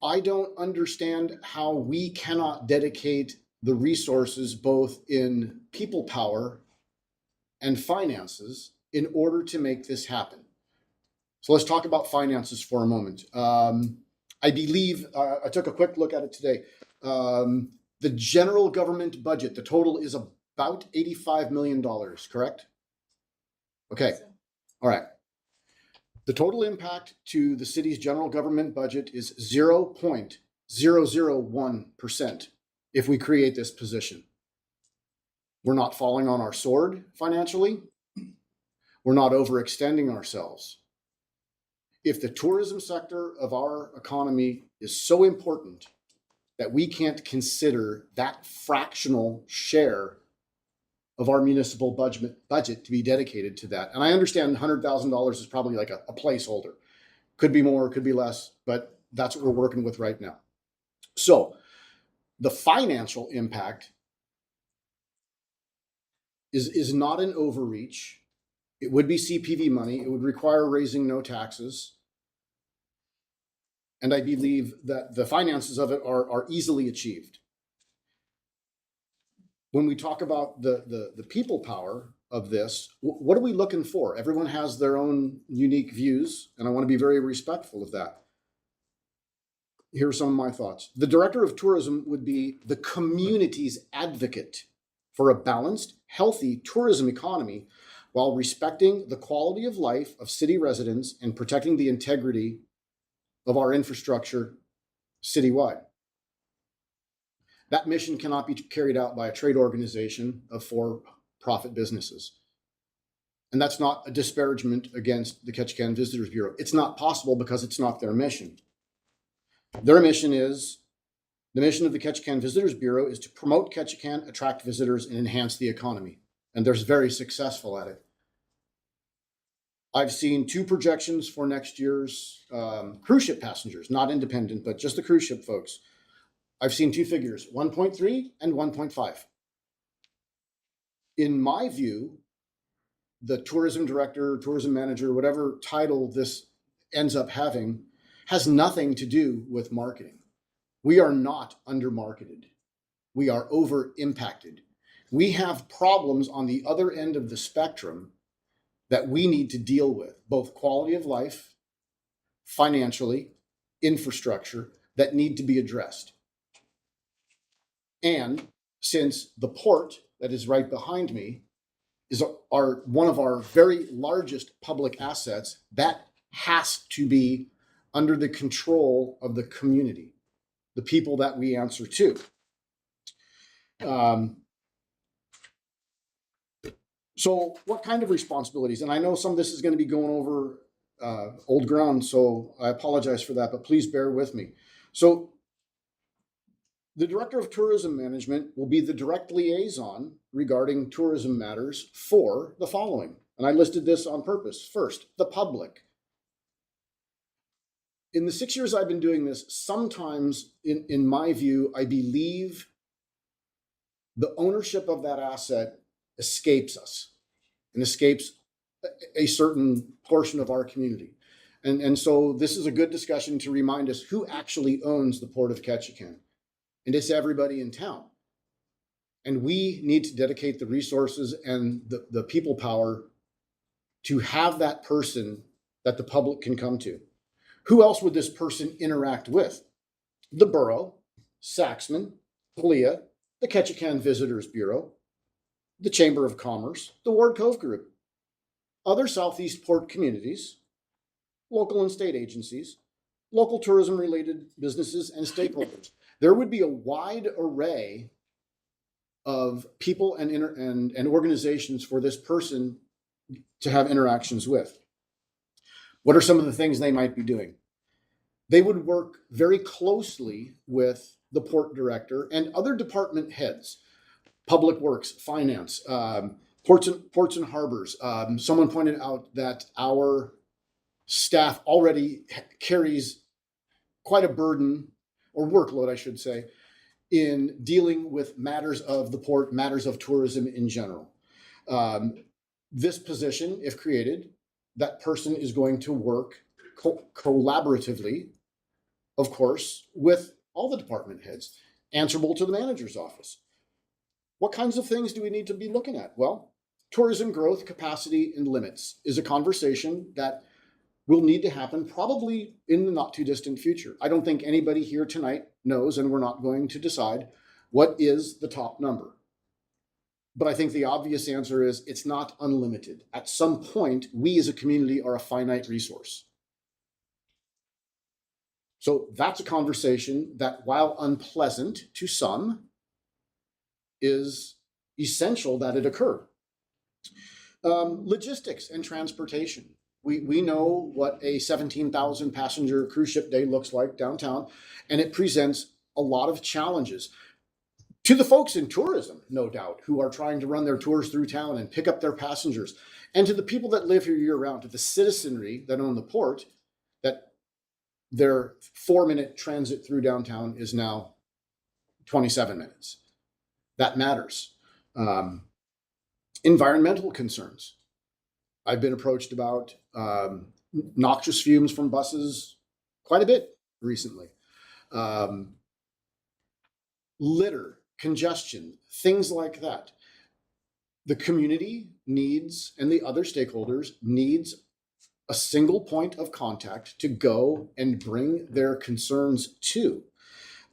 I don't understand how we cannot dedicate the resources both in people power and finances in order to make this happen. So let's talk about finances for a moment. I believe, I took a quick look at it today. The general government budget, the total is about $85 million, correct? Okay, all right. The total impact to the city's general government budget is 0.001% if we create this position. We're not falling on our sword financially. We're not overextending ourselves. If the tourism sector of our economy is so important that we can't consider that fractional share of our municipal budget to be dedicated to that. And I understand $100,000 is probably like a placeholder. Could be more, could be less, but that's what we're working with right now. So the financial impact is not an overreach. It would be CPV money. It would require raising no taxes. And I believe that the finances of it are easily achieved. When we talk about the people power of this, what are we looking for? Everyone has their own unique views, and I want to be very respectful of that. Here are some of my thoughts. The director of tourism would be the community's advocate for a balanced, healthy tourism economy while respecting the quality of life of city residents and protecting the integrity of our infrastructure citywide. That mission cannot be carried out by a trade organization of for-profit businesses. And that's not a disparagement against the Ketchikan Visitors Bureau. It's not possible because it's not their mission. Their mission is, the mission of the Ketchikan Visitors Bureau is to promote Ketchikan, attract visitors, and enhance the economy. And they're very successful at it. I've seen 2 projections for next year's cruise ship passengers, not independent, but just the cruise ship folks. I've seen 2 figures, 1.3 and 1.5. In my view, the tourism director, tourism manager, whatever title this ends up having, has nothing to do with marketing. We are not under-marketed. We are over-impacted. We have problems on the other end of the spectrum that we need to deal with, both quality of life, financially, infrastructure, that need to be addressed. And since the port that is right behind me is one of our very largest public assets, that has to be under the control of the community, the people that we answer to. So what kind of responsibilities? And I know some of this is going to be going over old ground, so I apologize for that, but please bear with me. So the Director of Tourism Management will be the direct liaison regarding tourism matters for the following. And I listed this on purpose. First, the public. In the 6 years I've been doing this, sometimes, in my view, I believe the ownership of that asset escapes us and escapes a certain portion of our community. And so this is a good discussion to remind us who actually owns the Port of Ketchikan. And it's everybody in town. And we need to dedicate the resources and the people power to have that person that the public can come to. Who else would this person interact with? The borough, Saxman, PLEA, the Ketchikan Visitors Bureau, the Chamber of Commerce, the Ward Cove Group, other Southeast Port communities, local and state agencies, local tourism-related businesses and stakeholders. There would be a wide array of people and organizations for this person to have interactions with. What are some of the things they might be doing? They would work very closely with the port director and other department heads, public works, finance, ports and harbors. Someone pointed out that our staff already carries quite a burden, or workload, I should say, in dealing with matters of the port, matters of tourism in general. This position, if created, that person is going to work collaboratively, of course, with all the department heads, answerable to the manager's office. What kinds of things do we need to be looking at? Well, tourism growth, capacity, and limits is a conversation that will need to happen probably in the not too distant future. I don't think anybody here tonight knows, and we're not going to decide, what is the top number. But I think the obvious answer is it's not unlimited. At some point, we as a community are a finite resource. So that's a conversation that, while unpleasant to some, is essential that it occur. Logistics and transportation. We know what a 17,000 passenger cruise ship day looks like downtown, and it presents a lot of challenges to the folks in tourism, no doubt, who are trying to run their tours through town and pick up their passengers, and to the people that live here year round, to the citizenry that own the port, that their 4-minute transit through downtown is now 27 minutes. That matters. Environmental concerns. I've been approached about noxious fumes from buses quite a bit recently. Litter, congestion, things like that. The community needs, and the other stakeholders needs, a single point of contact to go and bring their concerns to.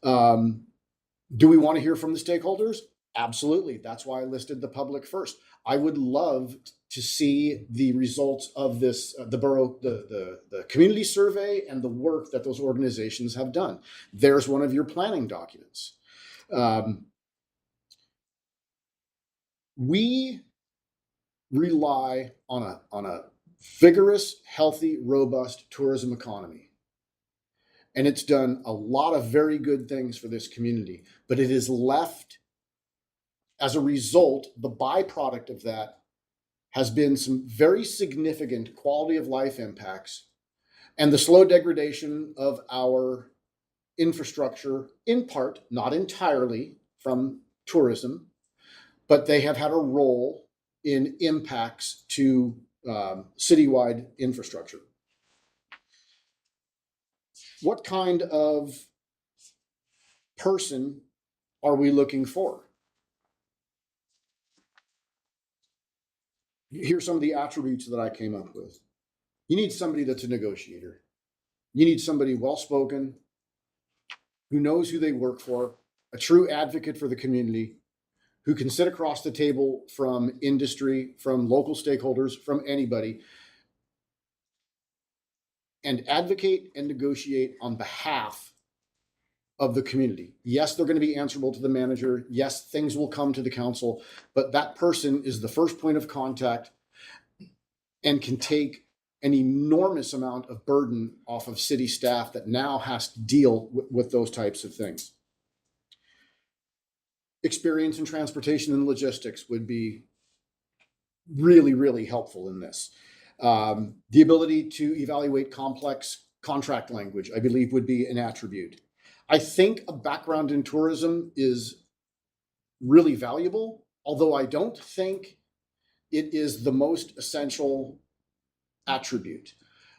Do we want to hear from the stakeholders? Absolutely. That's why I listed the public first. I would love to see the results of this, the borough, the community survey and the work that those organizations have done. There's one of your planning documents. We rely on a vigorous, healthy, robust tourism economy. And it's done a lot of very good things for this community, but it has left, as a result, the byproduct of that has been some very significant quality of life impacts and the slow degradation of our infrastructure, in part, not entirely from tourism, but they have had a role in impacts to citywide infrastructure. What kind of person are we looking for? Here's some of the attributes that I came up with. You need somebody that's a negotiator. You need somebody well-spoken, who knows who they work for, a true advocate for the community, who can sit across the table from industry, from local stakeholders, from anybody, and advocate and negotiate on behalf of the community. Yes, they're going to be answerable to the manager. Yes, things will come to the council, but that person is the first point of contact and can take an enormous amount of burden off of city staff that now has to deal with those types of things. Experience in transportation and logistics would be really, really helpful in this. The ability to evaluate complex contract language, I believe, would be an attribute. I think a background in tourism is really valuable, although I don't think it is the most essential attribute,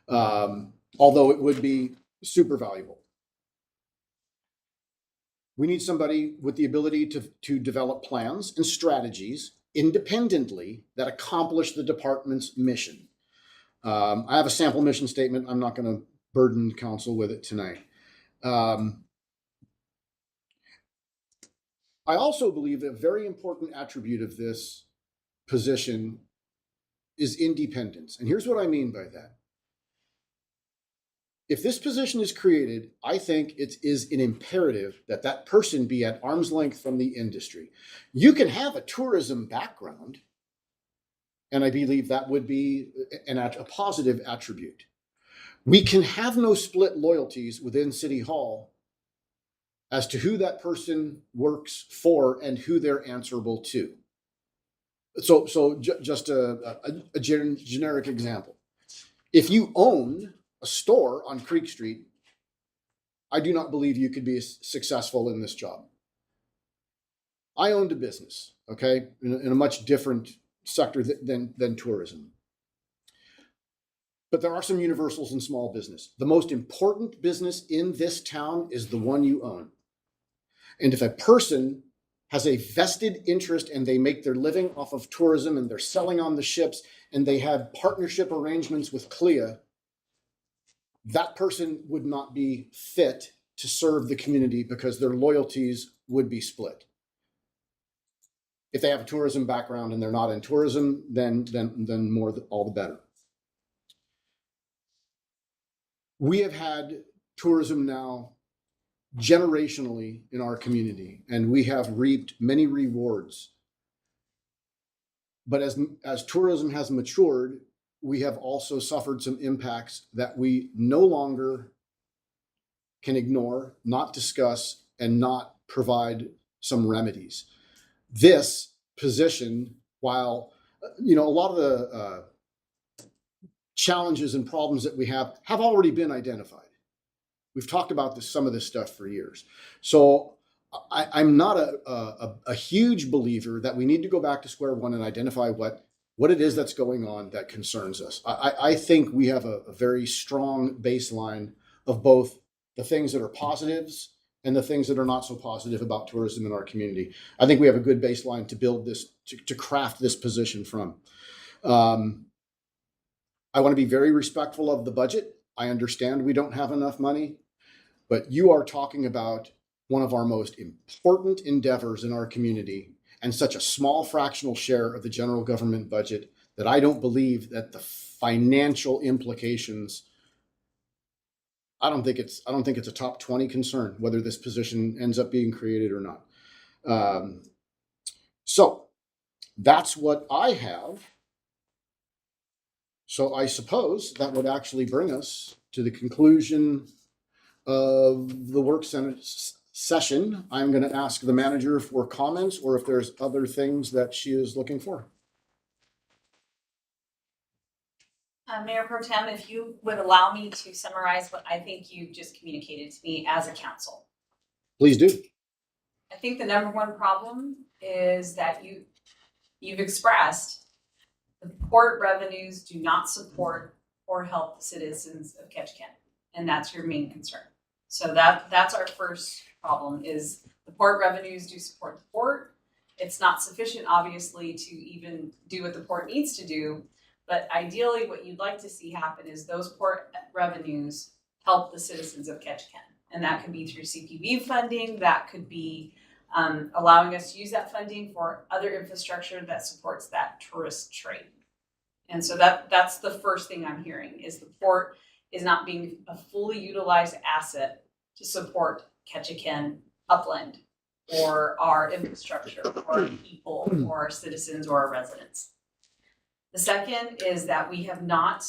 although it would be super valuable. We need somebody with the ability to develop plans and strategies independently that accomplish the department's mission. I have a sample mission statement. I'm not going to burden council with it tonight. I also believe a very important attribute of this position is independence. And here's what I mean by that. If this position is created, I think it is an imperative that that person be at arm's length from the industry. You can have a tourism background, and I believe that would be a positive attribute. We can have no split loyalties within City Hall as to who that person works for and who they're answerable to. So just a generic example. If you own a store on Creek Street, I do not believe you could be successful in this job. I owned a business, okay, in a much different sector than tourism. But there are some universals in small business. The most important business in this town is the one you own. And if a person has a vested interest and they make their living off of tourism and they're selling on the ships and they have partnership arrangements with CLIA, that person would not be fit to serve the community because their loyalties would be split. If they have a tourism background and they're not in tourism, then more, all the better. We have had tourism now generationally in our community, and we have reaped many rewards. But as tourism has matured, we have also suffered some impacts that we no longer can ignore, not discuss, and not provide some remedies. This position, while a lot of the challenges and problems that we have already been identified. We've talked about some of this stuff for years. So I'm not a huge believer that we need to go back to square one and identify what it is that's going on that concerns us. I think we have a very strong baseline of both the things that are positives and the things that are not so positive about tourism in our community. I think we have a good baseline to build this, to craft this position from. I want to be very respectful of the budget. I understand we don't have enough money, but you are talking about one of our most important endeavors in our community and such a small fractional share of the general government budget that I don't believe that the financial implications, I don't think it's a top 20 concern whether this position ends up being created or not. So that's what I have. So I suppose that would actually bring us to the conclusion of the work session. I'm going to ask the manager for comments or if there's other things that she is looking for. Mayor Pro Tem, if you would allow me to summarize what I think you just communicated to me as a council. Please do. I think the number one problem is that you've expressed the port revenues do not support or help the citizens of Ketchikan, and that's your main concern. So that's our first problem is the port revenues do support the port. It's not sufficient, obviously, to even do what the port needs to do. But ideally, what you'd like to see happen is those port revenues help the citizens of Ketchikan. And that could be through CPV funding, that could be allowing us to use that funding for other infrastructure that supports that tourist trade. And so that's the first thing I'm hearing is the port is not being a fully utilized asset to support Ketchikan upland or our infrastructure or our people or our citizens or our residents. The second is that we have not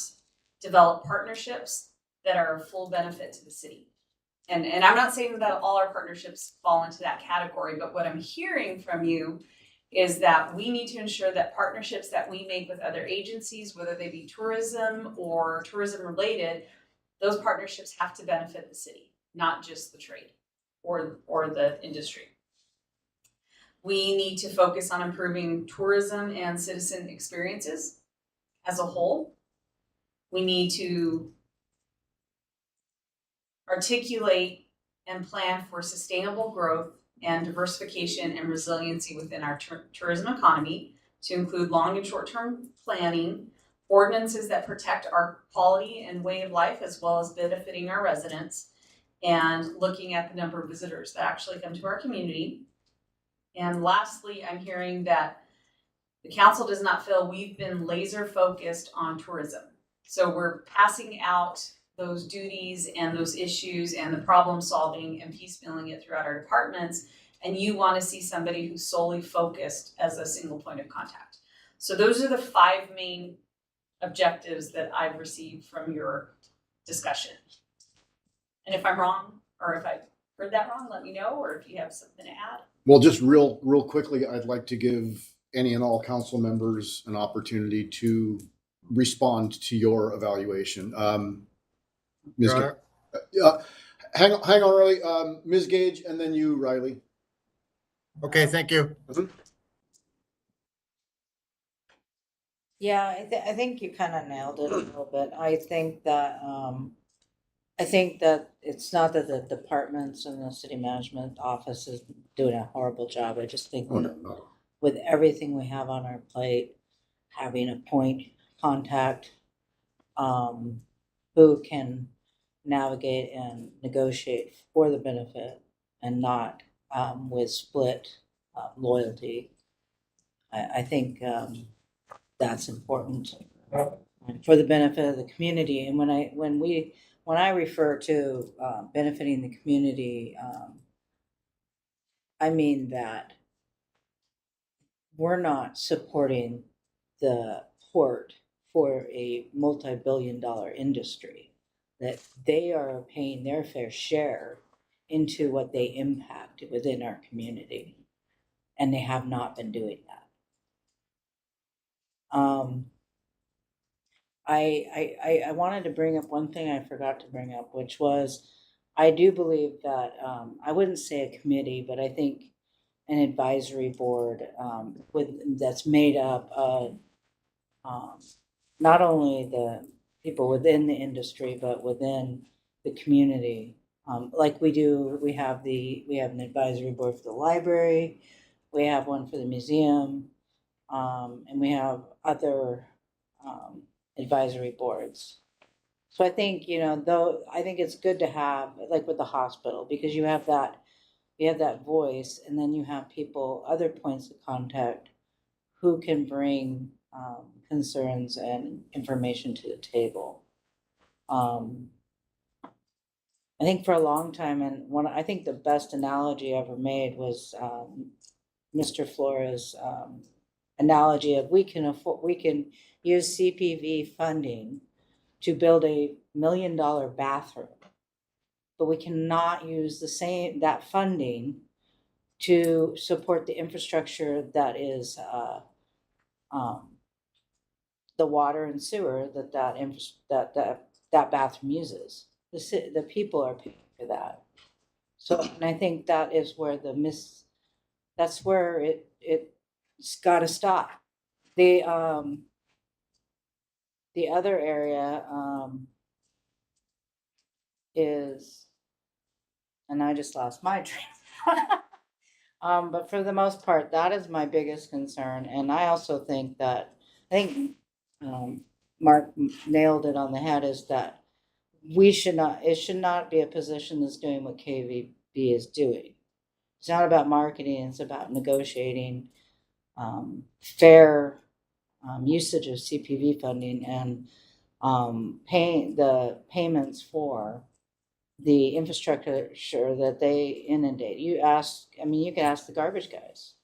developed partnerships that are of full benefit to the city. And I'm not saying that all our partnerships fall into that category, but what I'm hearing from you is that we need to ensure that partnerships that we make with other agencies, whether they be tourism or tourism related, those partnerships have to benefit the city, not just the trade or the industry. We need to focus on improving tourism and citizen experiences as a whole. We need to articulate and plan for sustainable growth and diversification and resiliency within our tourism economy to include long and short-term planning, ordinances that protect our quality and way of life as well as benefiting our residents, and looking at the number of visitors that actually come to our community. And lastly, I'm hearing that the council does not feel we've been laser focused on tourism. So we're passing out those duties and those issues and the problem solving and piecemealing it throughout our departments. And you want to see somebody who's solely focused as a single point of contact. So those are the 5 main objectives that I've received from your discussion. And if I'm wrong, or if I heard that wrong, let me know, or if you have something to add. Well, just real quickly, I'd like to give any and all council members an opportunity to respond to your evaluation. Ms. Hang on, Riley. Ms. Gage, and then you, Riley. Okay, thank you. Yeah, I think you kind of nailed it a little bit. I think that it's not that the departments and the city management office is doing a horrible job. I just think with everything we have on our plate, having a point contact who can navigate and negotiate for the benefit and not with split loyalty. I think that's important for the benefit of the community. And when I refer to benefiting the community, I mean that we're not supporting the port for a multi-billion-dollar industry, that they are paying their fair share into what they impact within our community, and they have not been doing that. I wanted to bring up one thing I forgot to bring up, which was I do believe that I wouldn't say a committee, but I think an advisory board that's made up of not only the people within the industry but within the community. Like we have an advisory board for the library, we have one for the museum, and we have other advisory boards. So I think, I think it's good to have, like with the hospital, because you have that voice, and then you have people, other points of contact who can bring concerns and information to the table. And I think for a long time, and I think the best analogy ever made was Mr. Flores' analogy of we can use CPV funding to build $1 million bathroom, but we cannot use that funding to support the infrastructure that is the water and sewer that bathroom uses. The people are paying for that. So, and I think that is where that's where it's got to stop. The other area is, and I just lost my train. But for the most part, that is my biggest concern. And I also think Mark nailed it on the head, is that it should not be a position that's doing what KVB is doing. It's not about marketing, it's about negotiating fair usage of CPV funding and paying the payments for the infrastructure that they inundate. You can ask the garbage guys.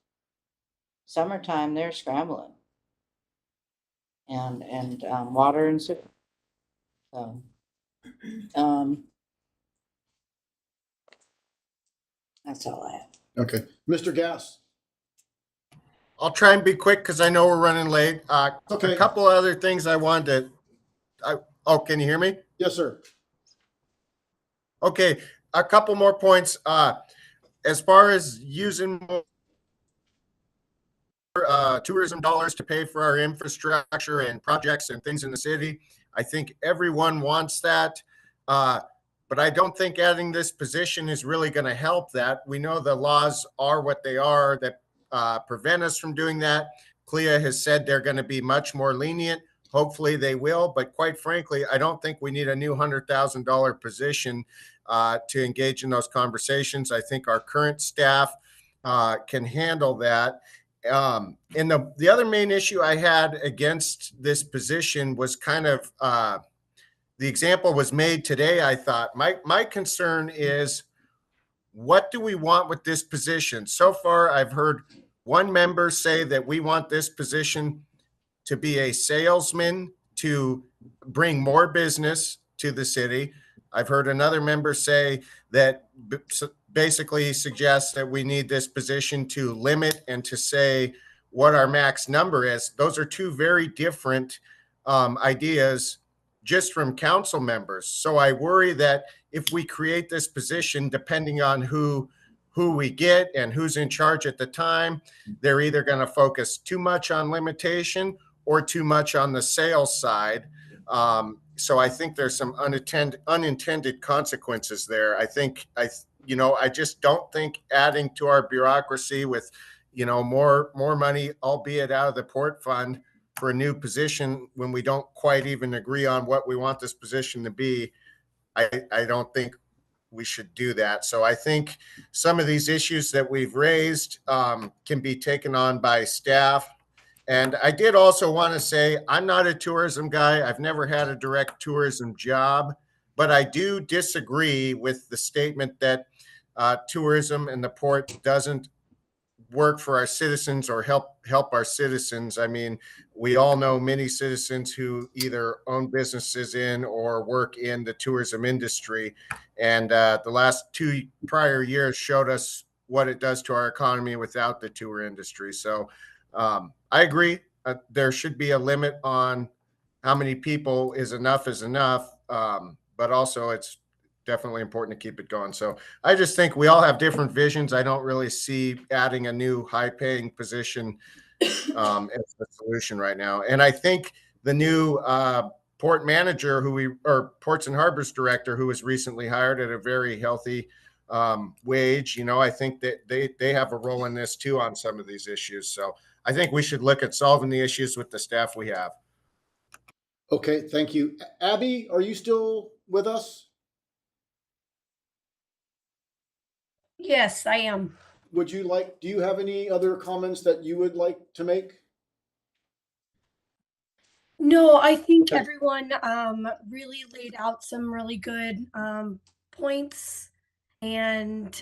Summertime, they're scrambling. And water and sewer. So, that's all I have. Okay, Mr. Gass. I'll try and be quick because I know we're running late. Okay. A couple other things I wanted to. Can you hear me? Yes, sir. Okay, a couple more points. As far as using more tourism dollars to pay for our infrastructure and projects and things in the city, I think everyone wants that. But I don't think adding this position is really going to help that. We know the laws are what they are that prevent us from doing that. CLIA has said they're going to be much more lenient. Hopefully they will, but quite frankly, I don't think we need a new $100,000 position to engage in those conversations. I think our current staff can handle that. And the other main issue I had against this position was kind of the example was made today. I thought my concern is, what do we want with this position? So far, I've heard one member say that we want this position to be a salesman to bring more business to the city. I've heard another member say that basically suggests that we need this position to limit and to say what our max number is. Those are two very different ideas just from council members. So I worry that if we create this position, depending on who we get and who's in charge at the time, they're either going to focus too much on limitation or too much on the sales side. So I think there's some unintended consequences there. I just don't think adding to our bureaucracy with, more money, albeit out of the port fund, for a new position when we don't quite even agree on what we want this position to be, I don't think we should do that. So I think some of these issues that we've raised can be taken on by staff. And I did also want to say, I'm not a tourism guy. I've never had a direct tourism job, but I do disagree with the statement that tourism and the port doesn't work for our citizens or help our citizens. I mean, we all know many citizens who either own businesses in or work in the tourism industry. And the last 2 prior years showed us what it does to our economy without the tour industry. So I agree. There should be a limit on how many people is enough. But also it's definitely important to keep it going. So I just think we all have different visions. I don't really see adding a new high-paying position as the solution right now. And I think the new port manager ports and harbors director who was recently hired at a very healthy wage, I think that they have a role in this too on some of these issues. So I think we should look at solving the issues with the staff we have. Okay, thank you. Abby, are you still with us? Yes, I am. Do you have any other comments that you would like to make? No, I think Okay. everyone really laid out some really good points. And,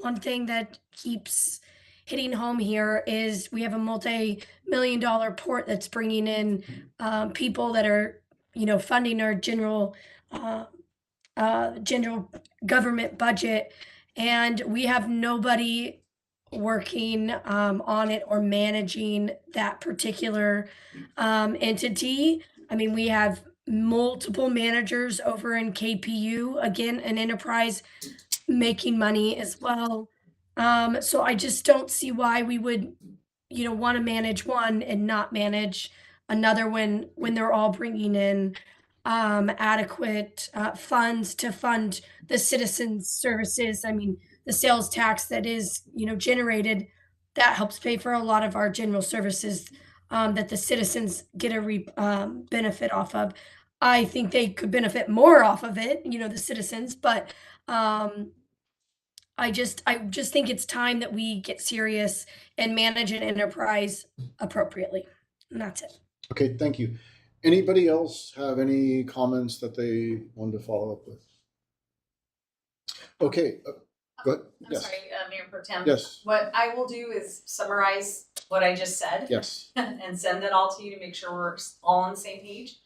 one thing that keeps hitting home here is we have a multi-million-dollar port that's bringing in people that are, funding our general government budget, and we have nobody working on it or managing that particular entity. I mean, we have multiple managers over in KPU, again, an enterprise making money as well. So I just don't see why we would, want to manage one and not manage another when they're all bringing in adequate funds to fund the citizens' services. I mean, the sales tax that is, generated, that helps pay for a lot of our general services that the citizens get a benefit off of. I think they could benefit more off of it, the citizens, but I just think it's time that we get serious and manage an enterprise appropriately. And that's it. Okay, thank you. Anybody else have any comments that they wanted to follow up with? Okay, go ahead. I'm Yes. sorry, Mayor Pro Tem. Yes. What I will do is summarize what I just said. Yes. And send it all to you to make sure we're all on the same page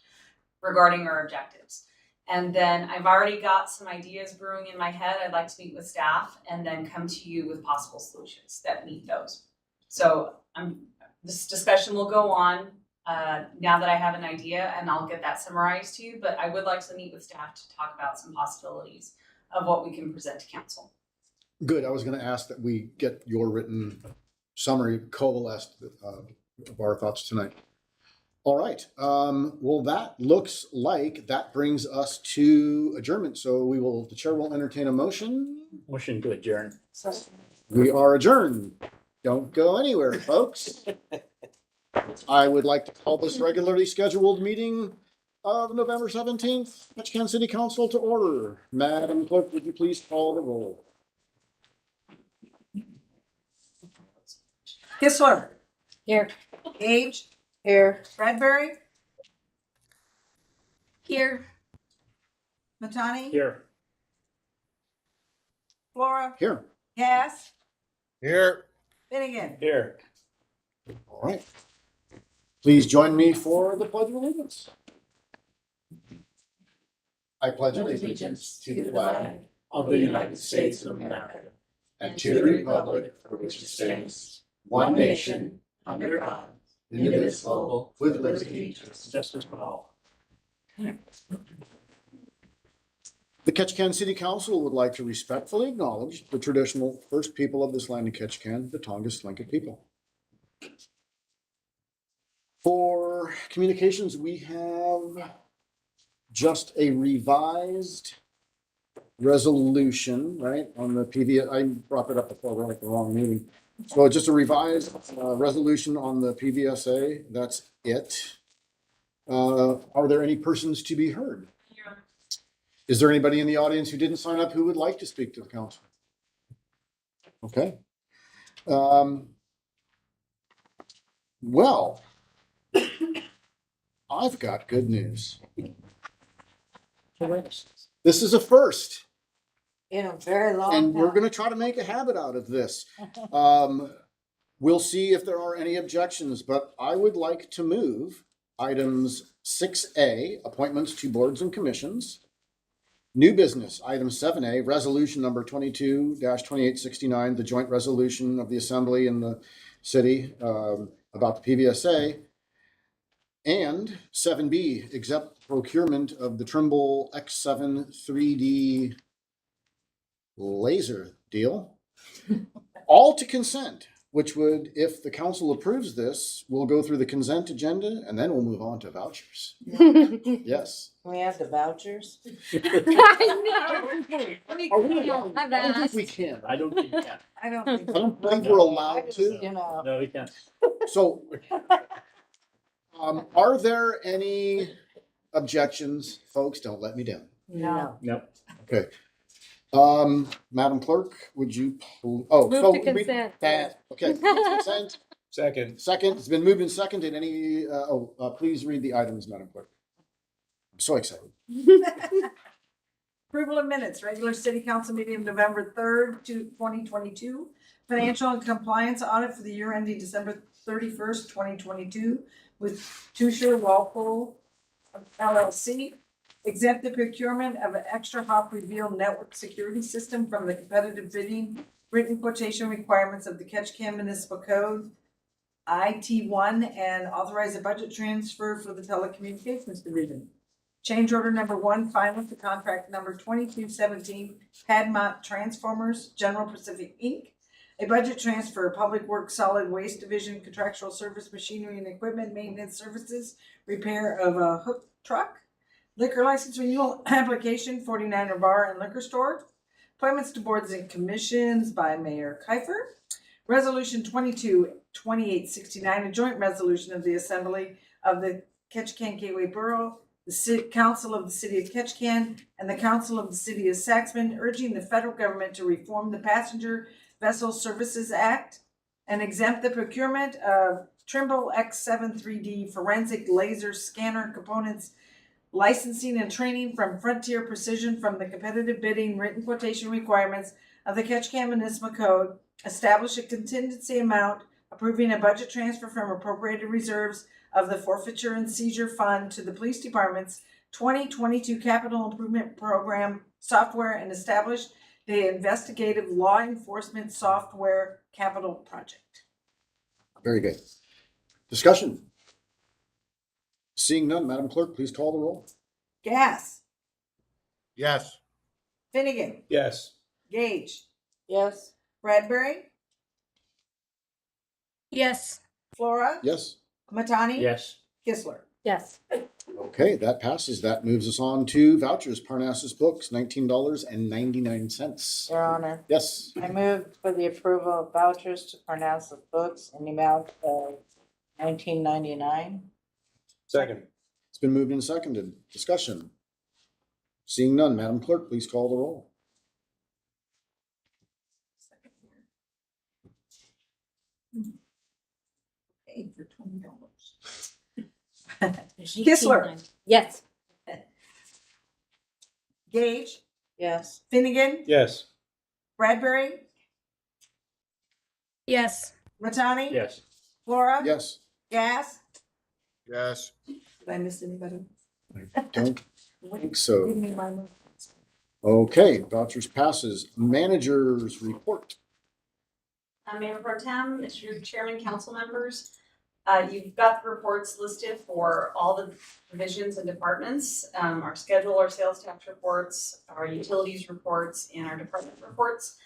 regarding our objectives. And then I've already got some ideas brewing in my head. I'd like to meet with staff and then come to you with possible solutions that meet those. So this discussion will go on now that I have an idea, and I'll get that summarized to you. But I would like to meet with staff to talk about some possibilities of what we can present to council. Good. I was going to ask that we get your written summary coalesced of our thoughts tonight. All right. Well, that looks like that brings us to adjournment. So the chair will entertain a motion. Motion to adjourn. We are adjourned. Don't go anywhere, folks. I would like to call this regularly scheduled meeting of November 17th, Ketchikan City Council to order. Madam Clerk, would you please call the roll? Kissler, Here. Gage, Here. Bradbury, Here. Matani, Here. Flora, Here. Gass, Here. Finnegan. Here. All right. Please join me for the Pledge of Allegiance. I pledge allegiance to the flag Of the United States of America and to the republic for which it stands, one nation, under God, indivisible, with liberty. justice for all. The Ketchikan City Council would like to respectfully acknowledge the traditional first people of this land in Ketchikan, the Tongass Tlingit people. For communications, we have just a revised resolution, right, on the PV. I brought it up before, we're at the wrong meeting. So just a revised resolution on the PVSA. That's it. Are there any persons to be heard? Is there anybody in the audience who didn't sign up who would like to speak to the council? Okay. Well, I've got good news. This is a first, In a very long and we're time. going to try to make a habit out of this. We'll see if there are any objections, but I would like to move items 6A, appointments to boards and commissions. New business, item 7A, resolution number 22-2869, the joint resolution of the Assembly and the city about the PVSA. And 7B, accept procurement of the Trimble X7 3D laser deal. All to consent, which would, if the council approves this, we'll go through the consent agenda and then we'll move on to vouchers. Yes. Can we have the vouchers? I know. We Are we- can't have I don't think that. we can. I don't think we can. I don't think I don't think we're allowed to. You know, No, we can't. So, are there any objections? Folks, don't let me down. no. No. Okay. Madam Clerk, would you, oh. Move so to we- consent. Okay, consent. Second. Second, it's been moved and seconded. Any, please read the items, Madam Clerk. I'm so excited. Approval of minutes, regular city council meeting of November 3rd, 2022. Financial and compliance audit for the year ending December 31st, 2022 with Tusher Walpole LLC. Exempt the procurement of an extra hop reveal network security system from the competitive bidding written quotation requirements of the Ketchikan Municipal Code IT1 and authorize a budget transfer for the telecommunications division. Change order number 1, final to contract number 2217, Padmont Transformers, General Pacific Inc. A budget transfer, Public Works Solid Waste Division, contractual service, machinery and equipment, maintenance services, repair of a hook truck. Liquor license renewal application, 49er Bar and Liquor Store. Appointments to boards and commissions by Mayor Kiefer. Resolution 2869, a joint resolution of the Assembly of the Ketchikan Gateway Borough, the City Council of the City of Ketchikan, and the Council of the City of Saxman, urging the federal government to reform the Passenger Vessel Services Act and exempt the procurement of Trimble X7 3D forensic laser scanner components, licensing and training from Frontier Precision from the competitive bidding written quotation requirements of the Ketchikan Municipal Code, establish a contingency amount, approving a budget transfer from appropriated reserves of the Forfeiture and Seizure Fund to the Police Department's 2022 Capital Improvement Program software and establish the Investigative Law Enforcement Software Capital Project. Very good. Discussion. Seeing none, Madam Clerk, please call the roll. Gass, Yes. Finnegan, Yes. Gage, Yes. Bradbury, Yes. Flora, Yes. Matani, Yes. Kistler. Yes. Okay, that passes. That moves us on to vouchers. Parnassus Books, $19.99. Your Honor, Yes. I move for the approval of vouchers to Parnassus Books in the amount of $19.99. Second. It's been moved and seconded. Discussion. Seeing none, Madam Clerk, please call the roll. Paid for $20. Kistler, Yes. Gage, Yes. Finnegan, Yes. Bradbury, Yes. Matani, Yes. Flora, Yes. Gass. Yes. Did I miss anybody? Don't think so. Give me my move. Okay, vouchers passes. Managers report. Mayor Pro Tem, Mr. Chairman, council members, you've got the reports listed for all the divisions and departments, our schedule, our sales tax reports, our utilities reports, and our department reports.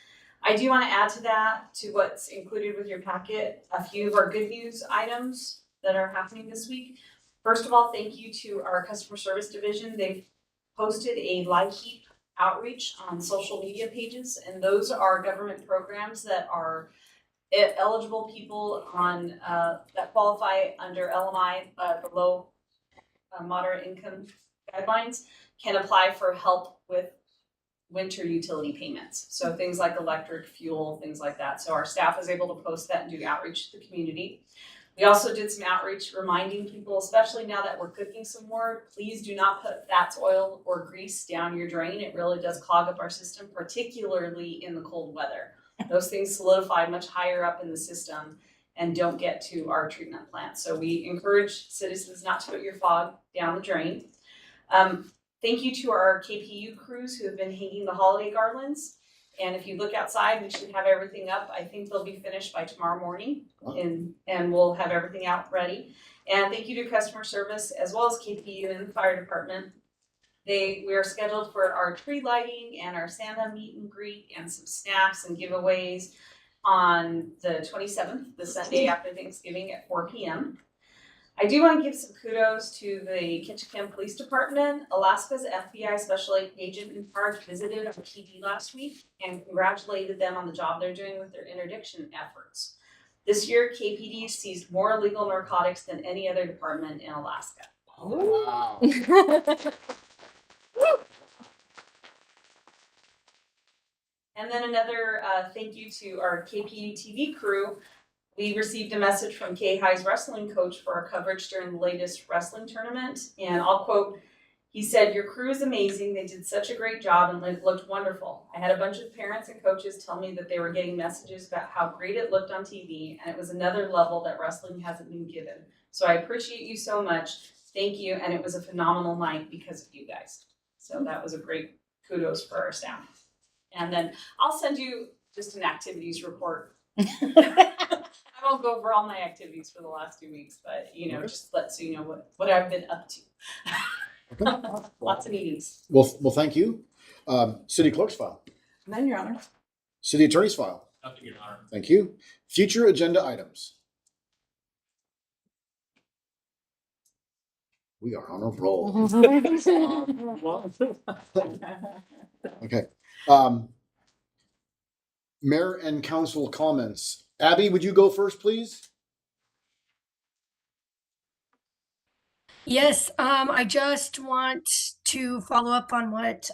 I do want to add to that, to what's included with your packet, a few of our good news items that are happening this week. First of all, thank you to our customer service division. They've posted a LiveKeep outreach on social media pages, and those are government programs that are eligible people on that qualify under LMI, the low moderate income guidelines, can apply for help with winter utility payments. So things like electric, fuel, things like that. So our staff is able to post that and do outreach to the community. We also did some outreach reminding people, especially now that we're cooking some more, please do not put fats, oil, or grease down your drain. It really does clog up our system, particularly in the cold weather. Those things solidify much higher up in the system and don't get to our treatment plant. So we encourage citizens not to put your fog down the drain. Thank you to our KPU crews who have been hanging the holiday garlands. And if you look outside, we should have everything up. I think they'll be finished by tomorrow morning, and we'll have everything out ready. And thank you to customer service as well as KPU and the fire department. We are scheduled for our tree lighting and our Santa meet and greet and some snacks and giveaways on the 27th, the Sunday after Thanksgiving at 4 p.m. I do want to give some kudos to the Ketchikan Police Department. Alaska's FBI Special Agent in charge visited our PD last week and congratulated them on the job they're doing with their interdiction efforts. This year, KPD seized more illegal narcotics than any other department in Alaska. Wow. And then another thank you to our KPU TV crew. We received a message from K High's wrestling coach for our coverage during the latest wrestling tournament. And I'll quote, He said, "Your crew is amazing. They did such a great job and it looked wonderful. I had a bunch of parents and coaches tell me that they were getting messages about how great it looked on TV, and it was another level that wrestling hasn't been given. So I appreciate you so much. Thank you. And it was a phenomenal night because of you guys." So that was a great kudos for our staff. And then I'll send you just an activities report. I won't go over all my activities for the last 2 weeks, but just so you know what I've been up to. Lots of meetings. Well, thank you. City clerk's file, None, Your Honor. city attorney's file. Nothing, Your Honor. Thank you. Future agenda items. We are on a roll. Okay. Mayor and council comments. Abby, would you go first, please? Yes, I just want to follow up on what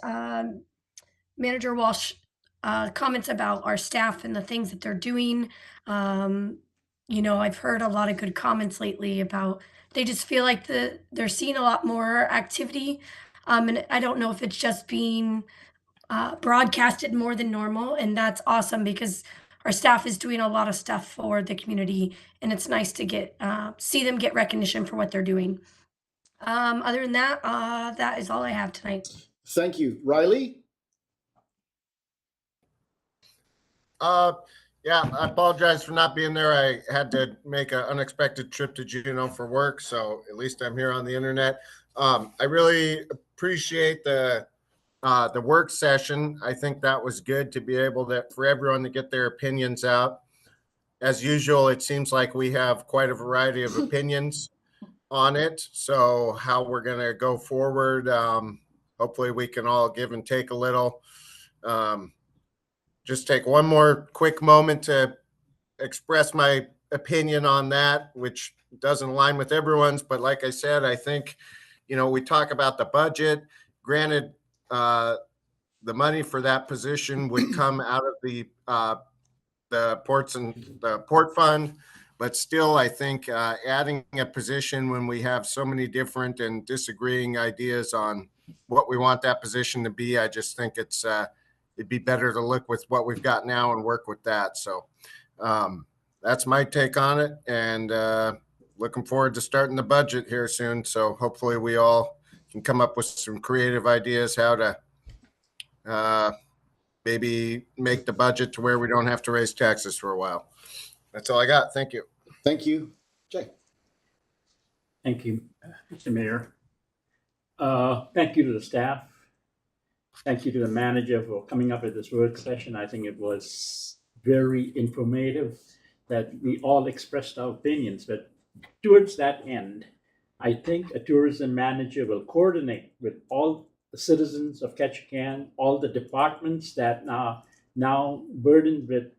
Manager Walsh comments about our staff and the things that they're doing. I've heard a lot of good comments lately about they just feel like they're seeing a lot more activity. And I don't know if it's just being broadcasted more than normal, and that's awesome because our staff is doing a lot of stuff for the community, and it's nice to see them get recognition for what they're doing. Other than that, that is all I have tonight. Thank you. Riley? Yeah, I apologize for not being there. I had to make an unexpected trip to Juneau for work, so at least I'm here on the internet. I really appreciate the work session. I think that was good to be able for everyone to get their opinions out. As usual, it seems like we have quite a variety of opinions on it. So how we're going to go forward, hopefully we can all give and take a little. Just take one more quick moment to express my opinion on that, which doesn't align with everyone's. But like I said, I think, we talk about the budget. Granted, the money for that position would come out of the ports and the port fund. But still, I think adding a position when we have so many different and disagreeing ideas on what we want that position to be, I just think it'd be better to look with what we've got now and work with that. So that's my take on it, and looking forward to starting the budget here soon. So hopefully we all can come up with some creative ideas how to maybe make the budget to where we don't have to raise taxes for a while. That's all I got. Thank you. Thank you. Jay? Thank you, Mr. Mayor. Thank you to the staff. Thank you to the manager for coming up with this work session. I think it was very informative that we all expressed our opinions. But towards that end, I think a tourism manager will coordinate with all the citizens of Ketchikan, all the departments that are now burdened with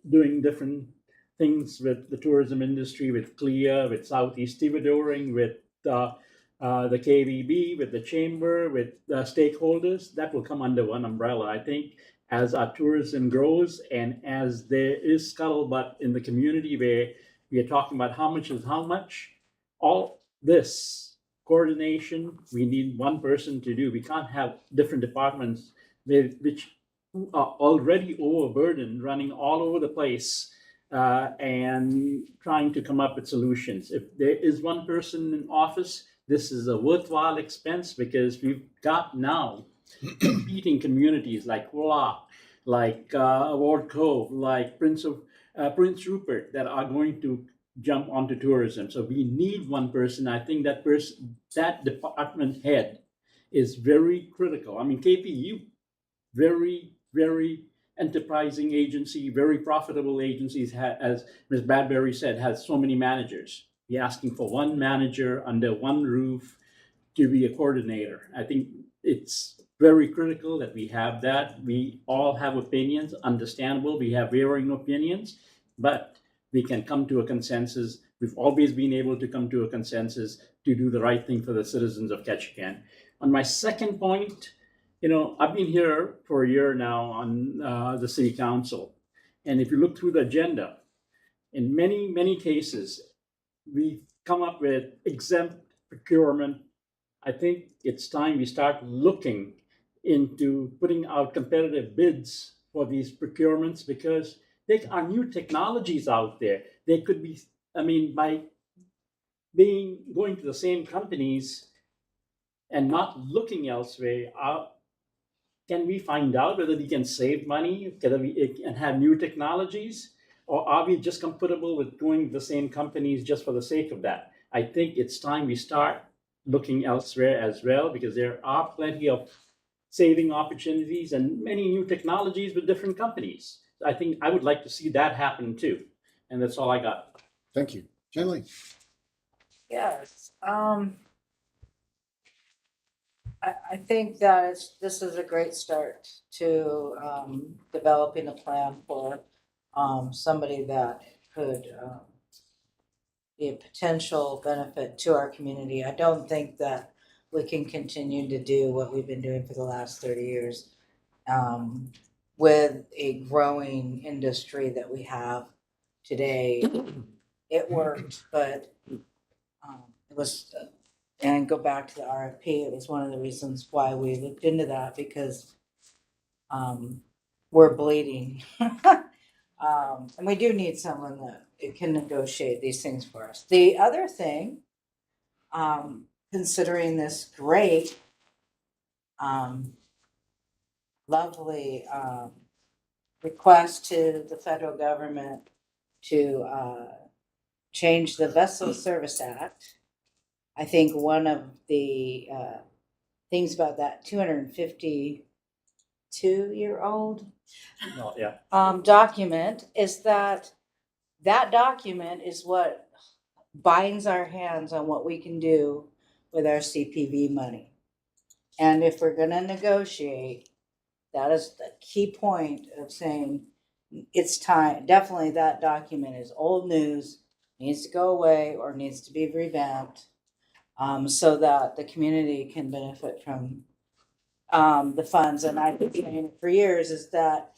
doing different things with the tourism industry, with CLIA, with Southeast Stevedoring, with the KVB, with the chamber, with the stakeholders. That will come under one umbrella. I think as our tourism grows and as there is scuttlebutt in the community where we are talking about how much is how much, all this coordination, we need one person to do. We can't have different departments which are already overburdened, running all over the place, and trying to come up with solutions. If there is one person in office, this is a worthwhile expense because we've got now competing communities like Walla, like Ward Cove, like Prince Rupert that are going to jump onto tourism. So we need one person. I think that department head is very critical. I mean, KPU, very, very enterprising agency, very profitable agencies, as Ms. Bradbury said, has so many managers. We're asking for one manager under one roof to be a coordinator. I think it's very critical that we have that. We all have opinions, understandable. We have varying opinions, but we can come to a consensus. We've always been able to come to a consensus to do the right thing for the citizens of Ketchikan. On my second point, I've been here for a year now on the city council. And if you look through the agenda, in many, many cases, we come up with exempt procurement I think it's time we start looking into putting out competitive bids for these procurements, because there are new technologies out there. They could be, I mean, by going to the same companies and not looking elsewhere, can we find out whether we can save money, and have new technologies, or are we just comfortable with going to the same companies just for the sake of that? I think it's time we start looking elsewhere as well, because there are plenty of saving opportunities and many new technologies with different companies. I think I would like to see that happen too. And that's all I got. Thank you. Jen Lee. Yes, I think that this is a great start to, developing a plan for, somebody that could, be a potential benefit to our community. I don't think that we can continue to do what we've been doing for the last 30 years, with a growing industry that we have today. It worked, but, it was, and go back to the RFP, it was one of the reasons why we looked into that, because we're bleeding. And we do need someone that can negotiate these things for us. The other thing, considering this great, lovely request to the federal government to change the Vessel Service Act, I think one of the things about that 252-year-old Oh, yeah. document is that document is what binds our hands on what we can do with our CPV money. And if we're gonna negotiate, that is the key point of saying it's time. Definitely that document is old news, needs to go away or needs to be revamped, so that the community can benefit from the funds. And I've been saying for years is that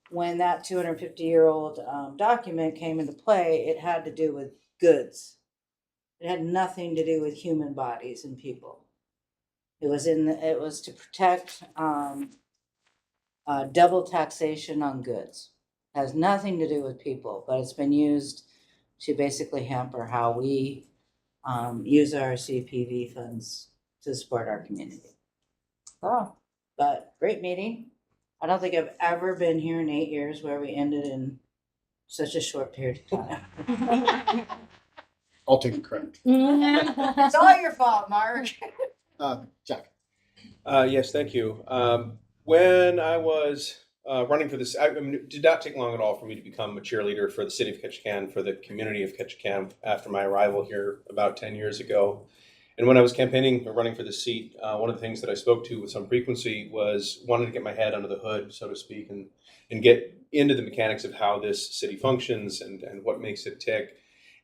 when that 250-year-old document came into play, it had to do with goods. It had nothing to do with human bodies and people. It was to protect double taxation on goods. It has nothing to do with people, but it's been used to basically hamper how we use our CPV funds to support our community. Oh, but great meeting. I don't think I've ever been here in 8 years where we ended in such a short period of time. I'll take the credit. It's all your fault, Mark. Jack. Yes, thank you. When I was running for this, it did not take long at all for me to become a cheerleader for the city of Ketchikan, for the community of Ketchikan after my arrival here about 10 years ago. And when I was campaigning or running for the seat, one of the things that I spoke to with some frequency was wanting to get my head under the hood, so to speak, and get into the mechanics of how this city functions and what makes it tick.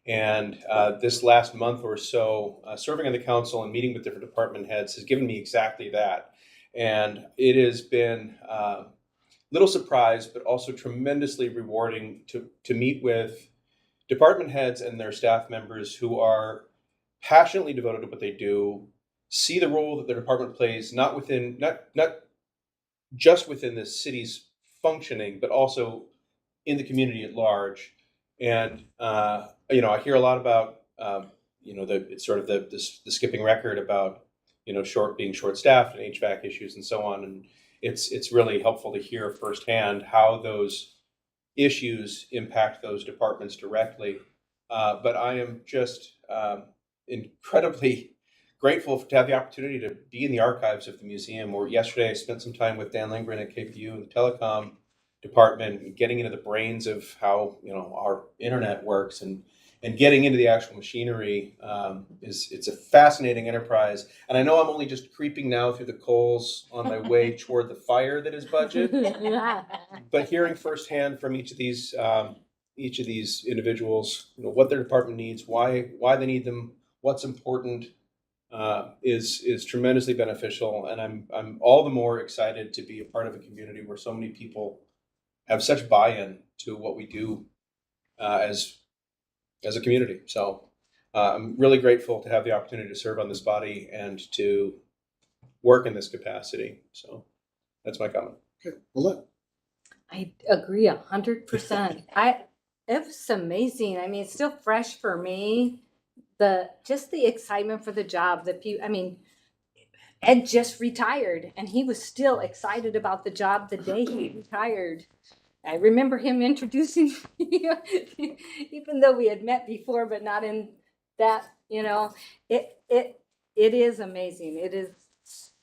And this last month or so, serving on the council and meeting with different department heads has given me exactly that. And it has been a little surprised, but also tremendously rewarding to meet with department heads and their staff members who are passionately devoted to what they do, see the role that their department plays, not just within the city's functioning, but also in the community at large. And I hear a lot about it's sort of the skipping record about being short-staffed and HVAC issues and so on. And it's really helpful to hear firsthand how those issues impact those departments directly. But I am just incredibly grateful to have the opportunity to be in the archives of the museum. Where yesterday I spent some time with Dan Lindgren at KPU and the telecom department, getting into the brains of how our internet works and getting into the actual machinery. It's a fascinating enterprise. And I know I'm only just creeping now through the coals on my way toward the fire that is budget. But hearing firsthand from each of these individuals, what their department needs, why they need them, what's important, is tremendously beneficial. And I'm all the more excited to be a part of a community where so many people have such buy-in to what we do as a community. So I'm really grateful to have the opportunity to serve on this body and to work in this capacity. So that's my comment. Okay, well, look, I agree 100%. It was amazing. I mean, it's still fresh for me. Just the excitement for the job. I mean, Ed just retired, and he was still excited about the job the day he retired. I remember him introducing me, even though we had met before, but not in that. It is amazing. It is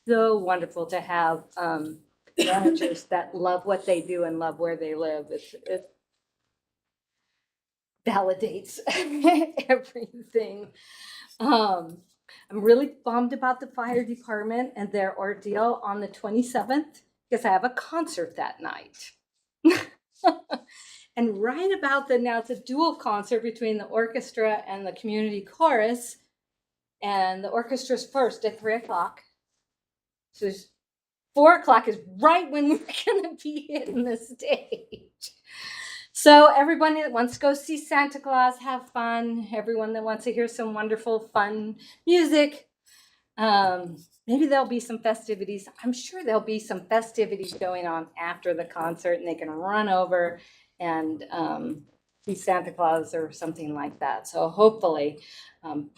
so wonderful to have managers that love what they do and love where they live. It validates everything. I'm really bummed about the fire department and their ordeal on the 27th because I have a concert that night. And right about now it's a dual concert between the orchestra and the community chorus. And the orchestra's first at 3:00. So 4:00 is right when we're gonna be hitting the stage. So everyone that wants to go see Santa Claus, have fun. Everyone that wants to hear some wonderful, fun music. Maybe there'll be some festivities. I'm sure there'll be some festivities going on after the concert, and they can run over and see Santa Claus or something like that. So hopefully,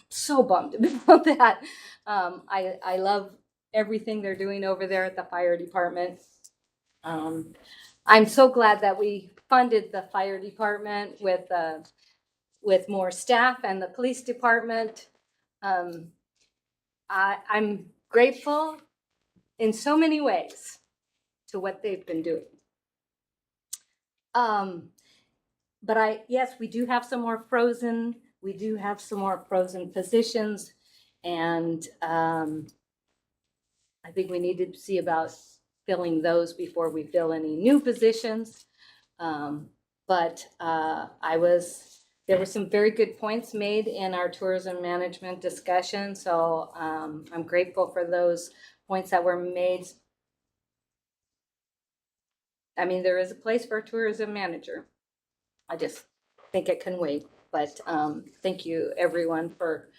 so bummed about that. I love everything they're doing over there at the fire department. I'm so glad that we funded the fire department with more staff and the police department. I'm grateful in so many ways to what they've been doing. But yes, we do have some more frozen. We do have some more frozen positions, and I think we need to see about filling those before we fill any new positions. But there were some very good points made in our tourism management discussion. So I'm grateful for those points that were made. I mean, there is a place for a tourism manager. I just think it can wait. But thank you, everyone, for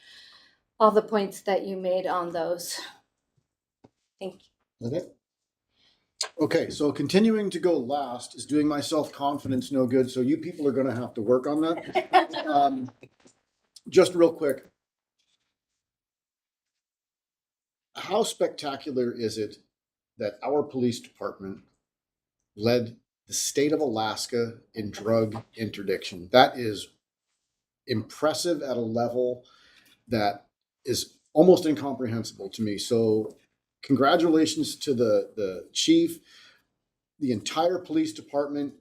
all the points that you made on those. Thank you. okay, so continuing to go last is doing my self-confidence no good, so you people are gonna have to work on that. Just real quick. How spectacular is it that our police department led the state of Alaska in drug interdiction? That is impressive at a level that is almost incomprehensible to me. So congratulations to the chief, the entire police department.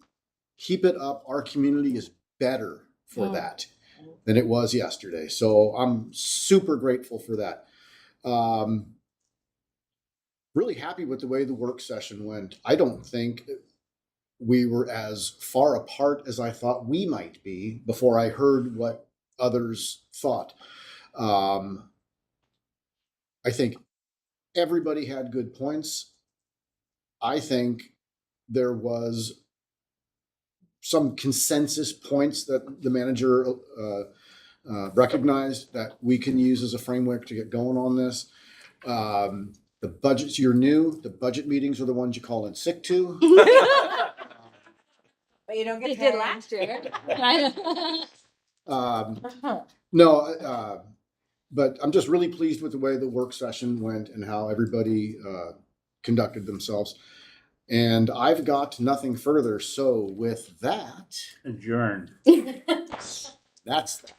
Keep it up. Our community is better for that than it was yesterday. So I'm super grateful for that. Really happy with the way the work session went. I don't think we were as far apart as I thought we might be before I heard what others thought. I think everybody had good points. I think there was some consensus points that the manager recognized that we can use as a framework to get going on this. The budgets, you're new. The budget meetings are the ones you call in sick to. But you don't get They paid. did last year. No, but I'm just really pleased with the way the work session went and how everybody conducted themselves. And I've got nothing further. So with that, Adjourn. that's that.